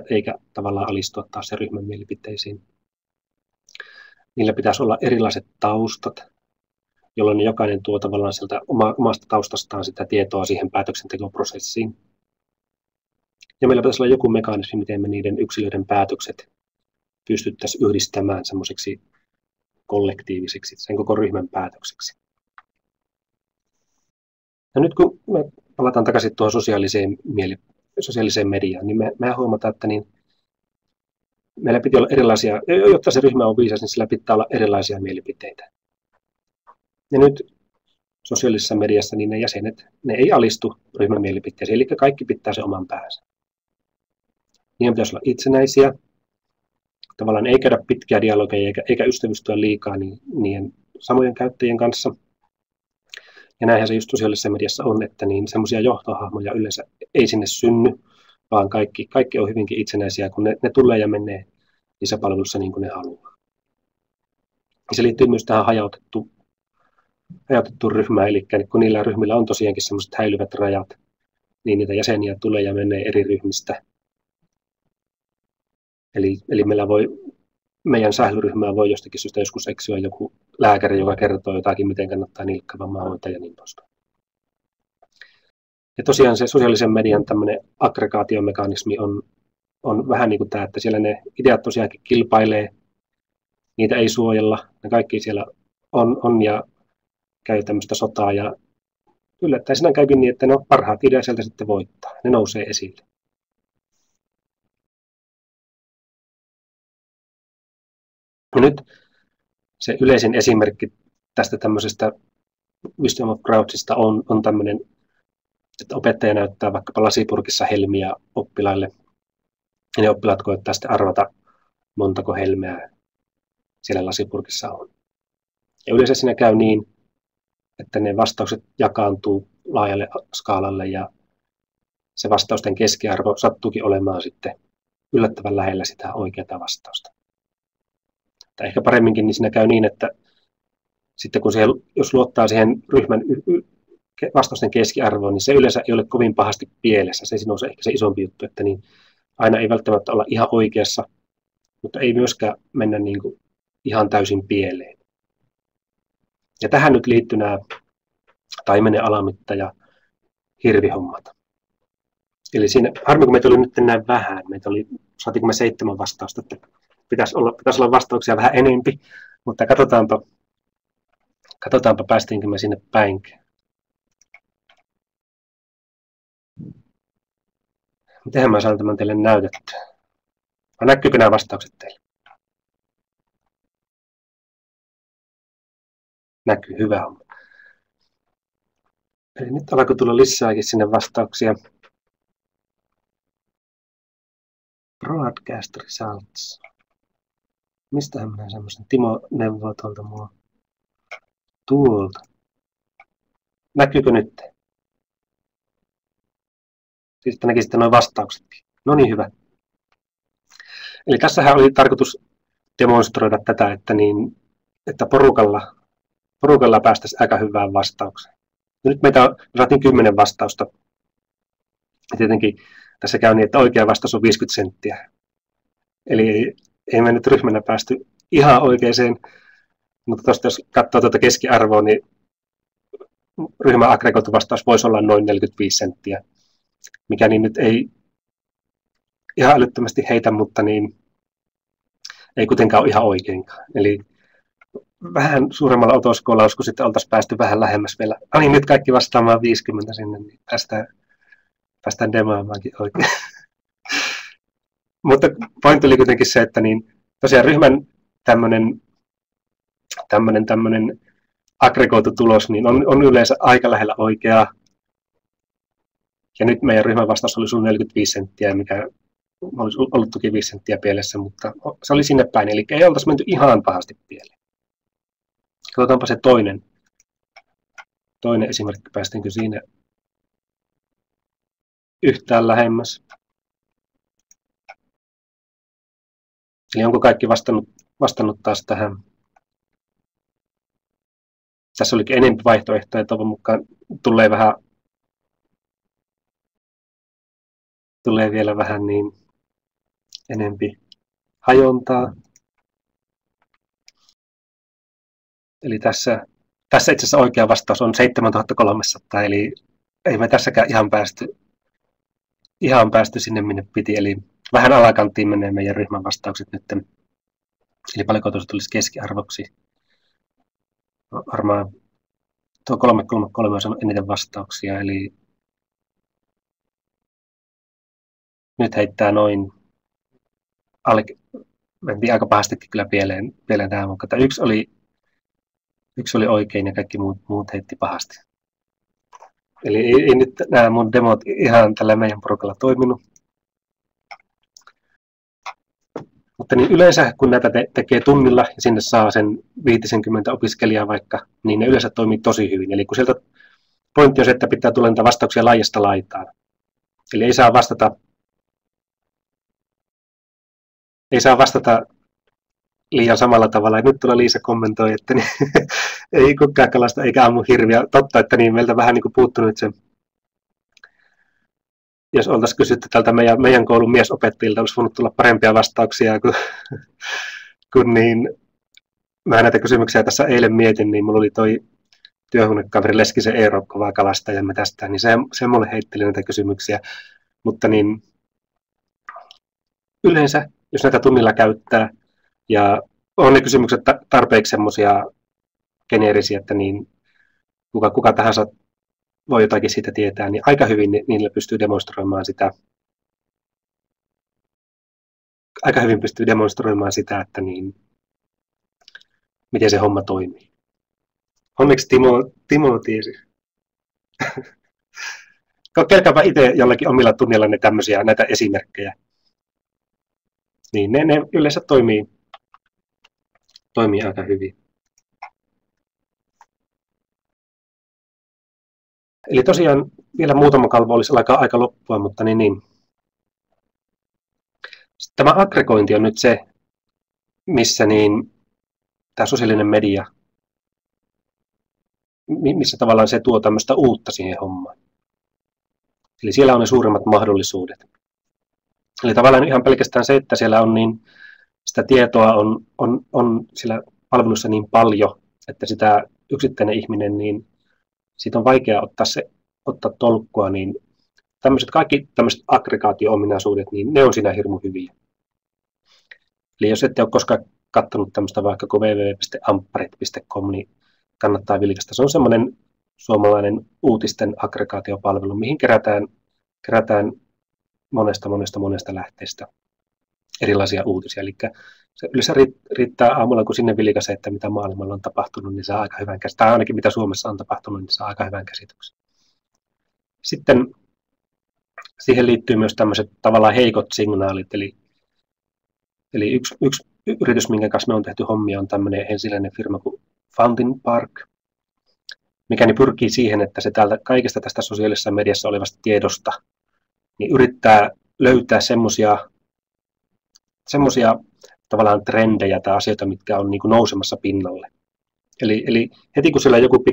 eikä tavallaan alistua taas se ryhmän mielipiteisiin. Niillä pitäisi olla erilaiset taustat, jolloin jokainen tuo tavallaan sieltä omasta taustastaan sitä tietoa siihen päätöksentekoprosessiin. Ja meillä pitäisi olla joku mekanismi, miten me niiden yksilöiden päätökset pystyttäisiin yhdistämään semmoiseksi kollektiiviseksi, sen koko ryhmän päätökseksi. Ja nyt kun me palataan takaisin tuohon sosiaaliseen mediaan, niin me huomataan, että niin meillä pitää olla erilaisia, jotta se ryhmä on viisas, niin sillä pitää olla erilaisia mielipiteitä. Ja nyt sosiaalisessa mediassa niin ne jäsenet, ne ei alistu ryhmän mielipiteisiin, eli kaikki pitää sen oman päänsä. Niiden pitäisi olla itsenäisiä, tavallaan ei käydä pitkiä dialogeja eikä ystävystyä liikaa niiden samojen käyttäjien kanssa. Ja näinhän se just sosiaalisessa mediassa on, että niin semmoisia johtohahmoja yleensä ei sinne synny, vaan kaikki on hyvinkin itsenäisiä, kun ne tulee ja menee lisäpalvelussa niin kuin ne haluaa. Ja se liittyy myös tähän hajautettuun ryhmään, eli kun niillä ryhmillä on tosiaankin semmoiset häilyvät rajat, niin niitä jäseniä tulee ja menee eri ryhmistä. Eli meidän sählyryhmään voi jostakin syystä joskus eksyä joku lääkäri, joka kertoo jotakin, miten kannattaa nilkkavammaa hoitaa ja niin poispäin. Ja tosiaan se sosiaalisen median tämmöinen aggregaatiomekanismi on vähän niin kuin tämä, että siellä ne ideat tosiaankin kilpailee, niitä ei suojella, ne kaikki siellä on ja käy tämmöistä sotaa ja yllättäen siinä käykin niin, että no parhaat ideat sieltä sitten voittaa, ne nousee esille. Ja nyt se yleisin esimerkki tästä tämmöisestä Wisdom of Crowdsista on tämmöinen, että opettaja näyttää vaikkapa lasipurkissa helmiä oppilaille, ja ne oppilaat koettaa sitten arvata, montako helmeä siellä lasipurkissa on. Ja yleensä siinä käy niin, että ne vastaukset jakaantuu laajalle skaalalle, ja se vastausten keskiarvo sattuukin olemaan sitten yllättävän lähellä sitä oikeaa vastausta. Tai ehkä paremminkin niin siinä käy niin, että sitten kun jos luottaa siihen ryhmän vastausten keskiarvoon, niin se yleensä ei ole kovin pahasti pielessä. Se on ehkä se isompi juttu, että niin aina ei välttämättä olla ihan oikeassa, mutta ei myöskään mennä niin kuin ihan täysin pieleen. Ja tähän nyt liittyy nämä taimenen alamitta- hirvihommat. Eli siinä, harmi kun meitä oli nyt näin vähän, saatiinko me 7 vastausta, että pitäisi olla vastauksia vähän enempi, mutta katsotaanpa päästiinkö me sinne päinkään. Mitenhän mä saan tämän teille näytettyä? Näkyykö nämä vastaukset teille? Näkyy, hyvä homma. Eli nyt alkoi tulla lisääkin sinne vastauksia. Broadcast results. Mistähän minä semmoisen? Timo neuvoo tuolta mua. Tuolta. Näkyykö nyt? Siis että näkisitte nuo vastauksetkin. No niin, hyvä. Eli tässähän oli tarkoitus demonstroida tätä, että porukalla päästäisiin aika hyvään vastaukseen. Ja nyt me saatiin 10 vastausta. Ja tietenkin tässä käy niin, että oikea vastaus on 50 senttiä. Eli ei me nyt ryhmänä päästy ihan oikeeseen, mutta tuosta jos katsoo tuota keskiarvoa, niin ryhmän aggregoitu vastaus voisi olla noin 45 senttiä, mikä niin nyt ei ihan älyttömästi heitä, mutta niin ei kuitenkaan ole ihan oikeinkaan. Eli vähän suuremmalla otoskoolla kun sitten oltaisiin päästy vähän lähemmäs vielä. Niin nyt kaikki vastaamaan 50 sinne, niin päästään demoamaankin oikein. Mutta pointti oli kuitenkin se, että niin tosiaan ryhmän tämmöinen aggregoitu tulos niin on yleensä aika lähellä oikeaa. Ja nyt meidän ryhmän vastaus oli sun 45 senttiä, mikä olisi ollut toki 5 senttiä pielessä, mutta se oli sinne päin. Eli ei oltaisi menty ihan pahasti pieleen. Katsotaanpa se toinen esimerkki, päästiinkö siinä yhtään lähemmäs. Eli onko kaikki vastannut vastannut taas tähän. Tässä olikin enemmän vaihtoehtoja, toivon mukaan tulee vielä vähän niin enempi hajontaa. Eli tässä itse asiassa oikea vastaus on 7300, eli ei me tässäkään ihan päästy sinne, minne piti. Eli vähän alakanttiin menee meidän ryhmän vastaukset nyt. Eli paljonko tuossa tulisi keskiarvoksi? No, varmaan tuo 333 on saanut eniten vastauksia, eli nyt heittää noin, mentiin aika pahastikin kyllä pieleen tähän, mutta yksi oli oikein ja kaikki muut heitti pahasti. Eli ei nyt nämä mun demot ihan tällä meidän porukalla toiminut. Mutta niin yleensä kun näitä tekee tunnilla ja sinne saa sen 50 opiskelijaa vaikka, niin ne yleensä toimii tosi hyvin. Eli kun sieltä pointti on se, että pitää tulla niitä vastauksia laajasta laitaan. Eli ei saa vastata liian samalla tavalla. Ja nyt tuolla Liisa kommentoi, että niin, ei kukaan kalasta eikä ammu hirviä. Totta, että niin meiltä vähän niin kuin puuttunut se, jos oltaisiin kysytty tältä meidän koulun miesopettajilta, olisi voinut tulla parempia vastauksia, kun niin, mä näitä kysymyksiä tässä eilen mietin, niin mulla oli toi työhuonekaveri Leskisen Eero, kovaa kalasta ja tästä, niin se mulle heitteli näitä kysymyksiä, mutta niin yleensä, jos näitä tunnilla käyttää, ja on ne kysymykset tarpeeksi semmoisia geneerisiä, että niin kuka tahansa voi jotakin siitä tietää, niin aika hyvin niillä pystyy demonstroimaan sitä, että niin, miten se homma toimii. Onneksi Timo tiesi. Kerkääpä itse jollakin omilla tunnilla näitä esimerkkejä. Niin ne yleensä toimii aika hyvin. Eli tosiaan vielä muutama kalvo olisi aika loppua, mutta niin. Tämä aggregointi on nyt se, missä niin tämä sosiaalinen media, missä tavallaan se tuo tämmöistä uutta siihen hommaan. Eli siellä on ne suuremmat mahdollisuudet. Eli tavallaan ihan pelkästään se, että siellä on niin, sitä tietoa on siellä palvelussa niin paljon, että sitä yksittäinen ihminen, niin siitä on vaikea ottaa tolkkua, niin kaikki tämmöiset aggregaatio-ominaisuudet, niin ne on siinä hirmu hyviä. Eli jos ette ole koskaan katsonut tämmöistä vaikka www.ampparit.com, niin kannattaa vilkaista. Se on semmoinen suomalainen uutisten aggregaatiopalvelu, mihin kerätään monesta lähteestä erilaisia uutisia. Eli se yleensä riittää aamulla, kun sinne vilkaisee, että mitä maailmalla on tapahtunut, niin saa aika hyvän käsityksen. Tai ainakin mitä Suomessa on tapahtunut, niin saa aika hyvän käsityksen. Sitten siihen liittyy myös tämmöiset tavallaan heikot signaalit. Eli yksi yritys, minkä kanssa me on tehty hommia, on tämmöinen helsinkiläinen firma kuin Fountain Park, mikä pyrkii siihen, että se kaikesta tästä sosiaalisessa mediassa olevasta tiedosta niin yrittää löytää semmoisia tavallaan trendejä tai asioita, mitkä on niin kuin nousemassa pinnalle. Eli heti kun siellä joku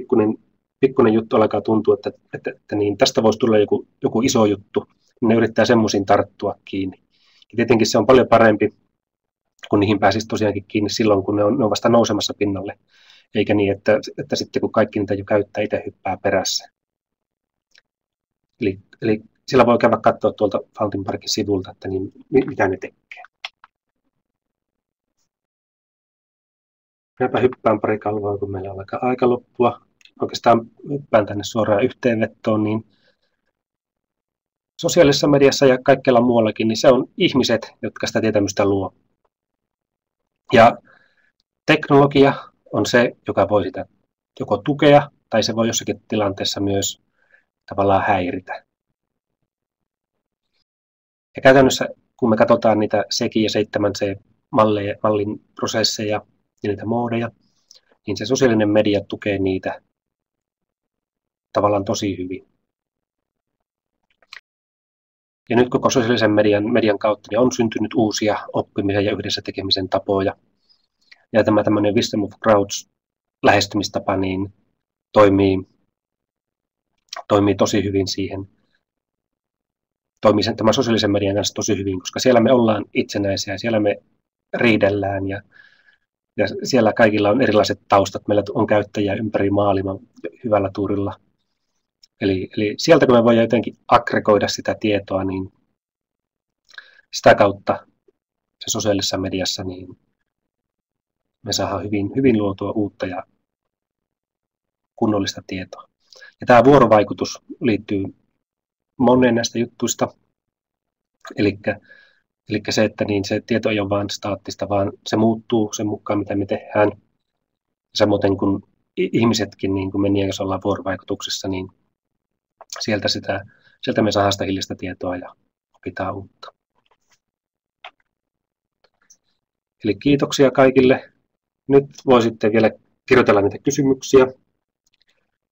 pikkuinen juttu alkaa tuntua, että niin tästä voisi tulla joku iso juttu, niin ne yrittää semmoisiin tarttua kiinni. Ja tietenkin se on paljon parempi, kun niihin pääsisi tosiaankin kiinni silloin, kun ne on vasta nousemassa pinnalle, eikä niin, että sitten kun kaikki niitä jo käyttää, itse hyppää perässä. Eli sillä voi käydä katsoa tuolta Fountain Parkin sivulta, että niin, mitä ne tekee. Minäpä hyppään pari kalvoa, kun meillä alkaa aika loppua. Oikeastaan hyppään tänne suoraan yhteenvettoon, niin sosiaalisessa mediassa ja kaikkialla muuallakin, niin se on ihmiset, jotka sitä tietämystä luo. Ja teknologia on se, joka voi sitä joko tukea, tai se voi jossakin tilanteessa myös tavallaan häiritä. Ja käytännössä, kun me katsotaan niitä SEKI- ja 7C-mallin prosesseja ja niitä moodeja, niin se sosiaalinen media tukee niitä tavallaan tosi hyvin. Ja nyt koko sosiaalisen median kautta niin on syntynyt uusia oppimisen ja yhdessä tekemisen tapoja. Ja tämä tämmöinen wisdom of crowds lähestymistapa niin toimii tosi hyvin siihen. Toimii tämän sosiaalisen median kanssa tosi hyvin, koska siellä me ollaan itsenäisiä, siellä me riidellään ja siellä kaikilla on erilaiset taustat. Meillä on käyttäjiä ympäri maailman hyvällä tuurilla. Eli sieltä kun me voidaan jotenkin aggregoida sitä tietoa, niin sitä kautta se sosiaalisessa mediassa niin me saadaan hyvin luotua uutta ja kunnollista tietoa. Ja tämä vuorovaikutus liittyy moneen näistä juttuista. Eli se, että niin se tieto ei ole vain staattista, vaan se muuttuu sen mukaan, mitä me tehdään. Samoin kuin ihmisetkin, niin kuin me jos ollaan vuorovaikutuksessa, niin sieltä me saadaan sitä hiljaista tietoa ja opitaan uutta. Eli kiitoksia kaikille. Nyt voi sitten vielä kirjoitella niitä kysymyksiä.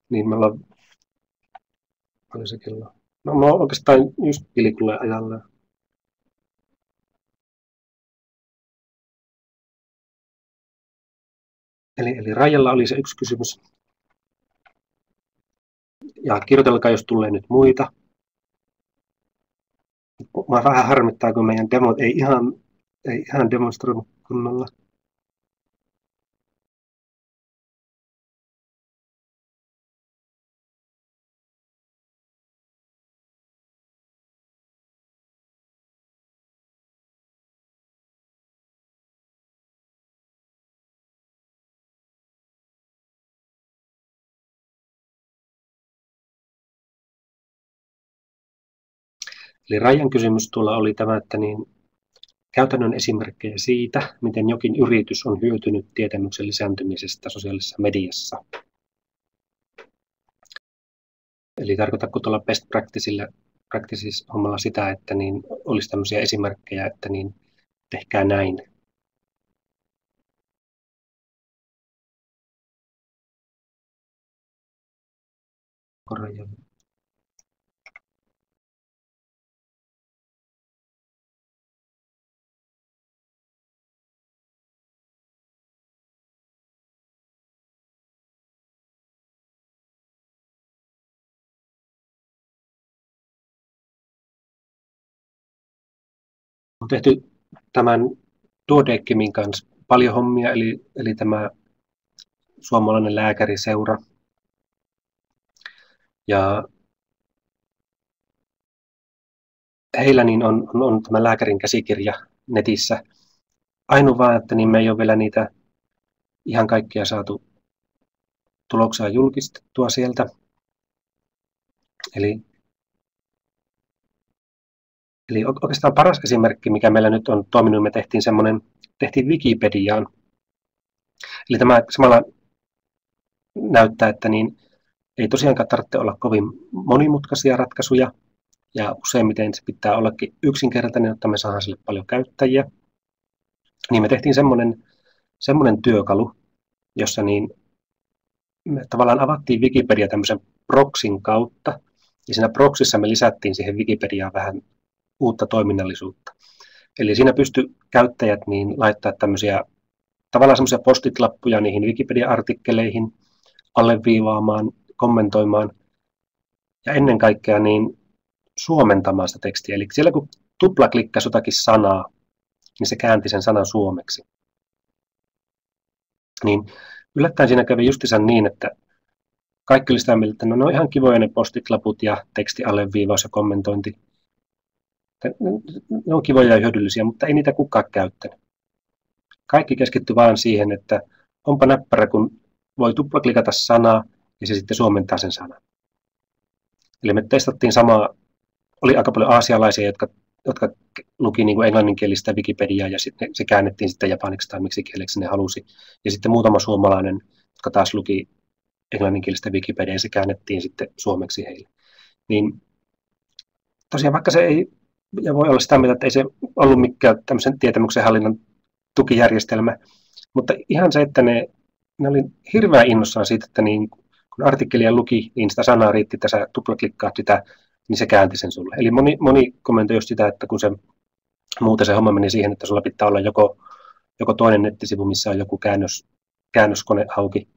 Niin me ollaan... Paljon se kello? No mä oon oikeastaan just pilkulle ajallaan. Eli Raijalla oli se yksi kysymys. Ja kirjoitelkaa, jos tulee nyt muita. Mä vähän harmittaa, kun meidän demot ei ihan demonstroinut kunnolla. Eli Rajan kysymys tuolla oli tämä, että niin käytännön esimerkkejä siitä, miten jokin yritys on hyötynyt tietämyksen lisääntymisestä sosiaalisessa mediassa. Eli tarkoitatko tuolla best practices hommalla sitä, että niin olisi tämmöisiä esimerkkejä, että niin tehkää näin. On tehty tämän Duodecimin kanssa paljon hommia, eli tämä suomalainen lääkäriseura. Ja heillä niin on tämä lääkärin käsikirja netissä. Ainoa vaan, että niin me ei ole vielä niitä ihan kaikkia saatu tuloksia julkistettua sieltä. Eli oikeastaan paras esimerkki, mikä meillä nyt on toiminut, me tehtiin Wikipediaan. Eli tämä samalla näyttää, että niin ei tosiaankaan tarvitse olla kovin monimutkaisia ratkaisuja, ja useimmiten se pitää ollakin yksinkertainen, jotta me saadaan sille paljon käyttäjiä. Niin me tehtiin semmoinen työkalu, jossa niin me tavallaan avattiin Wikipedia tämmöisen proxyn kautta, ja siinä proxyssa me lisättiin siihen Wikipediaan vähän uutta toiminnallisuutta. Eli siinä pystyi käyttäjät niin laittaa tavallaan semmoisia post-it-lappuja niihin Wikipedia-artikkeleihin, alleviivaamaan, kommentoimaan ja ennen kaikkea niin suomentamaan sitä tekstiä. Eli siellä kun tuplaklikkasi jotakin sanaa, niin se käänti sen sanan suomeksi. Niin yllättäen siinä kävi justiinsa niin, että kaikki oli sitä mieltä, että no, ne on ihan kivoja ne post-it-laput ja tekstialleviivaus ja kommentointi. Ne on kivoja ja hyödyllisiä, mutta ei niitä kukaan käyttänyt. Kaikki keskittyi vain siihen, että onpa näppärä, kun voi tuplaklikata sanaa ja se sitten suomentaa sen sanan. Eli me testattiin samaa, oli aika paljon aasialaisia, jotka luki niin kuin englanninkielistä Wikipediaa ja sitten se käännettiin sitten japaniksi tai miksi kieleksi ne halusi. Ja sitten muutama suomalainen, jotka taas luki englanninkielistä Wikipediaa ja se käännettiin sitten suomeksi heille. Niin tosiaan vaikka se ei, ja voi olla sitä mieltä, että ei se ollut mikään tämmöisen tietämyksen hallinnan tukijärjestelmä, mutta ihan se, että ne oli hirveän innossaan siitä, että niin, kun artikkelia luki, niin sitä sanaa riitti, että sä tuplaklikkaat sitä, niin se käänti sen sulle. Eli moni kommentoi just sitä, että kun muuten se homma meni siihen, että sulla pitää olla joko joko toinen nettisivu, missä on joku käännöskone auki,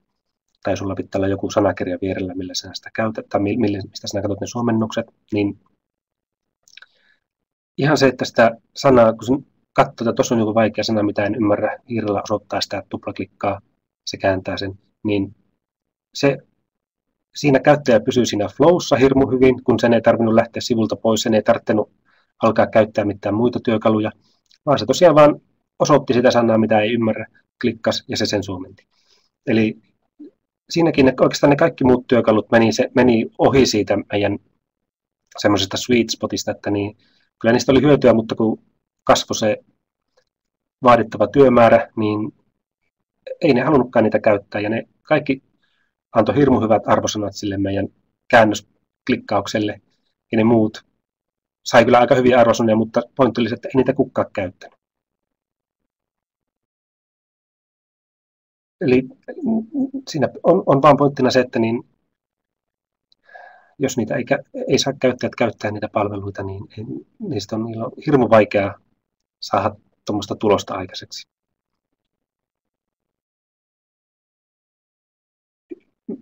tai sulla pitää olla joku sanakirja vierellä, millä sinä sitä käytät, tai mistä sinä katsot ne suomennokset, niin ihan se, että sitä sanaa, kun katsoo, että tuossa on joku vaikea sana, mitä en ymmärrä, hiirellä osoittaa sitä, tuplaklikkaa, se kääntää sen, niin siinä käyttäjä pysyy siinä flowssa hirmu hyvin, kun sen ei tarvinnut lähteä sivulta pois, sen ei tarvinnut alkaa käyttää mitään muita työkaluja, vaan se tosiaan vaan osoitti sitä sanaa, mitä ei ymmärrä, klikkas ja se sen suomenti. Eli siinäkin oikeastaan ne kaikki muut työkalut meni ohi siitä meidän semmoisesta sweet spotista, että niin, kyllä niistä oli hyötyä, mutta kun kasvoi se vaadittava työmäärä, niin ei ne halunnutkaan niitä käyttää, ja ne kaikki antoi hirmu hyvät arvosanat sille meidän käännösklikkaukselle, ja ne muut sai kyllä aika hyviä arvosanoja, mutta pointti oli, että ei niitä kukaan käyttänyt. Eli siinä on vaan pointtina se, että niin, jos niitä ei saa käyttäjät käyttää niitä palveluita, niin niillä on hirmu vaikea saada tuommoista tulosta aikaiseksi.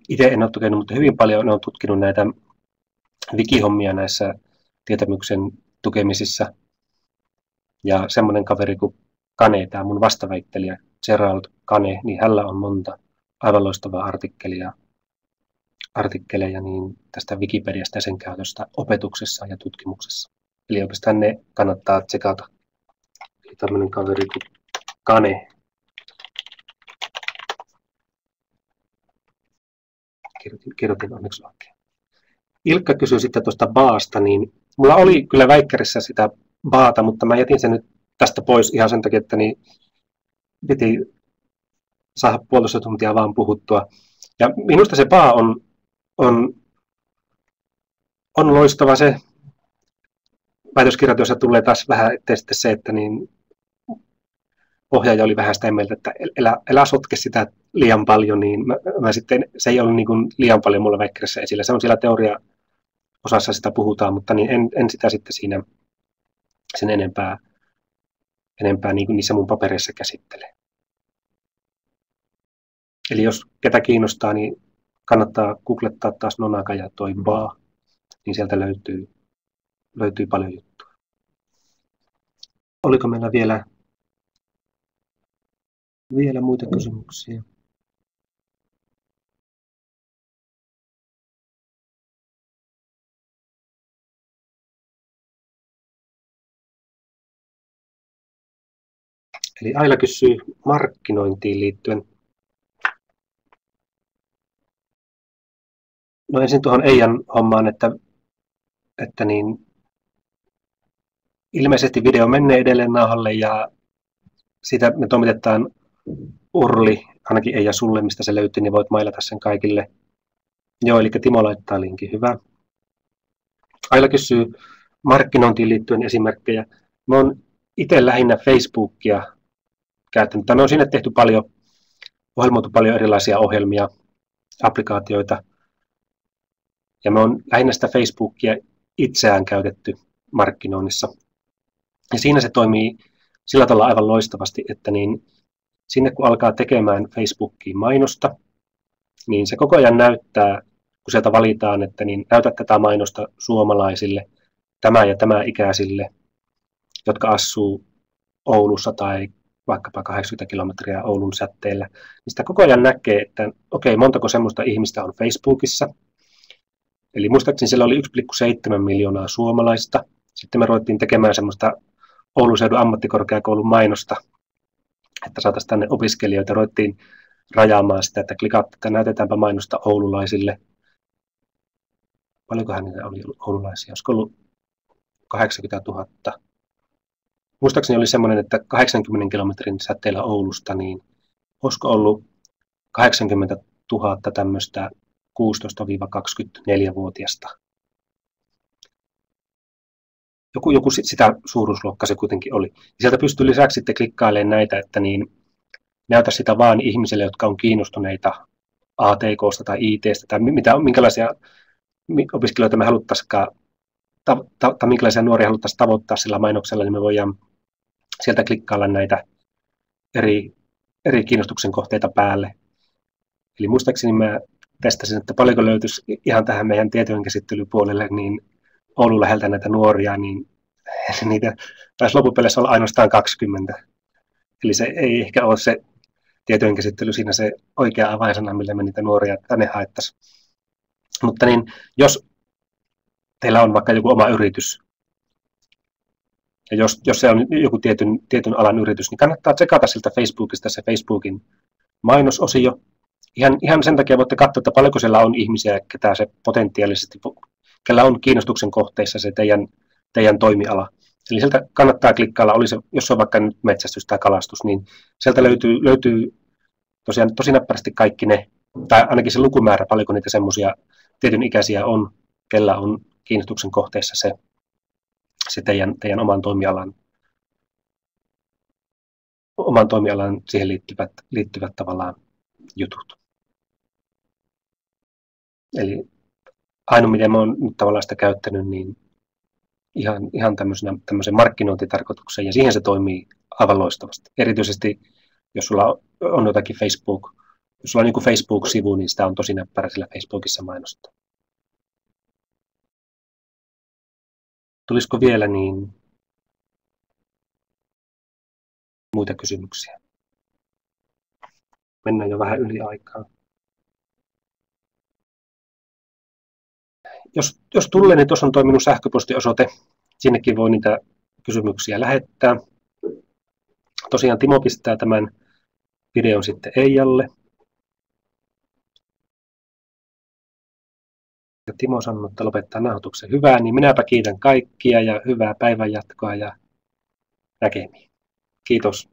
Itse en ole tukenut, mutta hyvin paljon ne on tutkinut näitä wikihommia näissä tietämyksen tukemisissa. Ja semmoinen kaveri kuin Kane, tämä mun vastaväittelijä Gerald Kane, niin hänellä on monta aivan loistavaa artikkeleja niin tästä Wikipediasta ja sen käytöstä opetuksessa ja tutkimuksessa. Eli oikeastaan ne kannattaa tsekata. Eli tämmöinen kaveri kuin Kane. Kirjoitin onneksi oikein. Ilkka kysyi sitten tuosta baasta, niin mulla oli kyllä väikkärissä sitä baata, mutta mä jätin sen nyt tästä pois ihan sen takia, että niin piti saada puolitoista tuntia vaan puhuttua. Ja minusta se baa on loistava se väitöskirjatyössä tulee taas vähän ettei sitten se, että niin ohjaaja oli vähän sitä mieltä, että älä sotke sitä liian paljon, niin mä sitten, se ei ollut niin kuin liian paljon mulla väikkärissä esillä. Se on siellä teoria-osassa sitä puhutaan, mutta niin en sitä sitten siinä sen enempää niin kuin niissä mun papereissa käsittele. Eli jos ketä kiinnostaa, niin kannattaa googlettaa taas Nonaka ja toi baa, niin sieltä löytyy paljon juttua. Oliko meillä vielä muita kysymyksiä? Eli Aila kysyy markkinointiin liittyen. No ensin tuohon Eijan hommaan, että niin, ilmeisesti video menee edelleen nauhalle ja siitä me toimitetaan urli, ainakin Eija sulle, mistä se löytyy, niin voit mailata sen kaikille. Joo, eli Timo laittaa linkin, hyvä. Aila kysyy markkinointiin liittyen esimerkkejä. Mä oon itse lähinnä Facebookia käyttänyt. Me on sinne tehty ohjelmoitu paljon erilaisia ohjelmia, applikaatioita. Ja me on lähinnä sitä Facebookia itseään käytetty markkinoinnissa. Ja siinä se toimii sillä tavalla aivan loistavasti, että niin sinne kun alkaa tekemään Facebookiin mainosta, niin se koko ajan näyttää, kun sieltä valitaan, että niin näytä tätä mainosta suomalaisille, tämä ja tämä ikäisille, jotka asuu Oulussa tai vaikkapa 80 kilometriä Oulun säteellä, niin sitä koko ajan näkee, että okei, montako semmoista ihmistä on Facebookissa. Eli muistaakseni siellä oli 1,7 miljoonaa suomalaista. Sitten me ruvettiin tekemään semmoista Oulun seudun ammattikorkeakoulun mainosta, että saataisiin tänne opiskelijoita. Ruvettiin rajaamaan sitä, että klikaat, että näytetäänpä mainosta oululaisille. Paljonkohan niitä oli oululaisia? Olisiko ollut 80 000? Muistaakseni oli semmoinen, että 80 kilometrin säteellä Oulusta, niin olisiko ollut 80 000 tämmöistä 16-24-vuotiasta. Joku sitä suuruusluokkaa se kuitenkin oli. Ja sieltä pystyy lisäksi sitten klikkailemaan näitä, että niin näytä sitä vaan ihmisille, jotka on kiinnostuneita ATK:sta tai IT:stä tai minkälaisia opiskelijoita me haluttaisikaan tai minkälaisia nuoria haluttaisiin tavoittaa sillä mainoksella, niin me voidaan sieltä klikkailla näitä eri kiinnostuksen kohteita päälle. Eli muistaakseni mä testasin, että paljonko löytyisi ihan tähän meidän tietojenkäsittelypuolelle niin Oulun läheltä näitä nuoria, niin niitä taisi loppupeleissä olla ainoastaan 20. Eli se ei ehkä ole se tietojenkäsittely siinä se oikea avainsana, millä me niitä nuoria tänne haettaisiin. Mutta niin, jos teillä on vaikka joku oma yritys, ja jos se on joku tietyn alan yritys, niin kannattaa tsekata siltä Facebookista se Facebookin mainososio. Ihan sen takia voitte katsoa, että paljonko siellä on ihmisiä, ketä se potentiaalisesti, kellä on kiinnostuksen kohteissa se teidän toimiala. Eli sieltä kannattaa klikkailla, jos se on vaikka nyt metsästys tai kalastus, niin sieltä löytyy tosiaan tosi näppärästi kaikki ne, tai ainakin se lukumäärä, paljonko niitä semmoisia tietyn ikäisiä on, kellä on kiinnostuksen kohteissa se teidän oman toimialan siihen liittyvät tavallaan jutut. Eli ainoa, miten mä oon nyt tavallaan sitä käyttänyt, niin ihan tämmöisen markkinointitarkoituksen, ja siihen se toimii aivan loistavasti. Erityisesti, jos sulla on jotakin jos sulla on joku Facebook-sivu, niin sitä on tosi näppärä sillä Facebookissa mainostaa. Tulisiko vielä niin muita kysymyksiä? Mennään jo vähän yli aikaa. Jos tulee, niin tuossa on toiminut sähköpostiosoite. Sinnekin voi niitä kysymyksiä lähettää. Tosiaan Timo pistää tämän videon sitten Eijalle. Ja Timo sanoo, että lopettaa nauhoituksen. Hyvää, niin minäpä kiitän kaikkia ja hyvää päivänjatkoa ja näkemiin. Kiitos.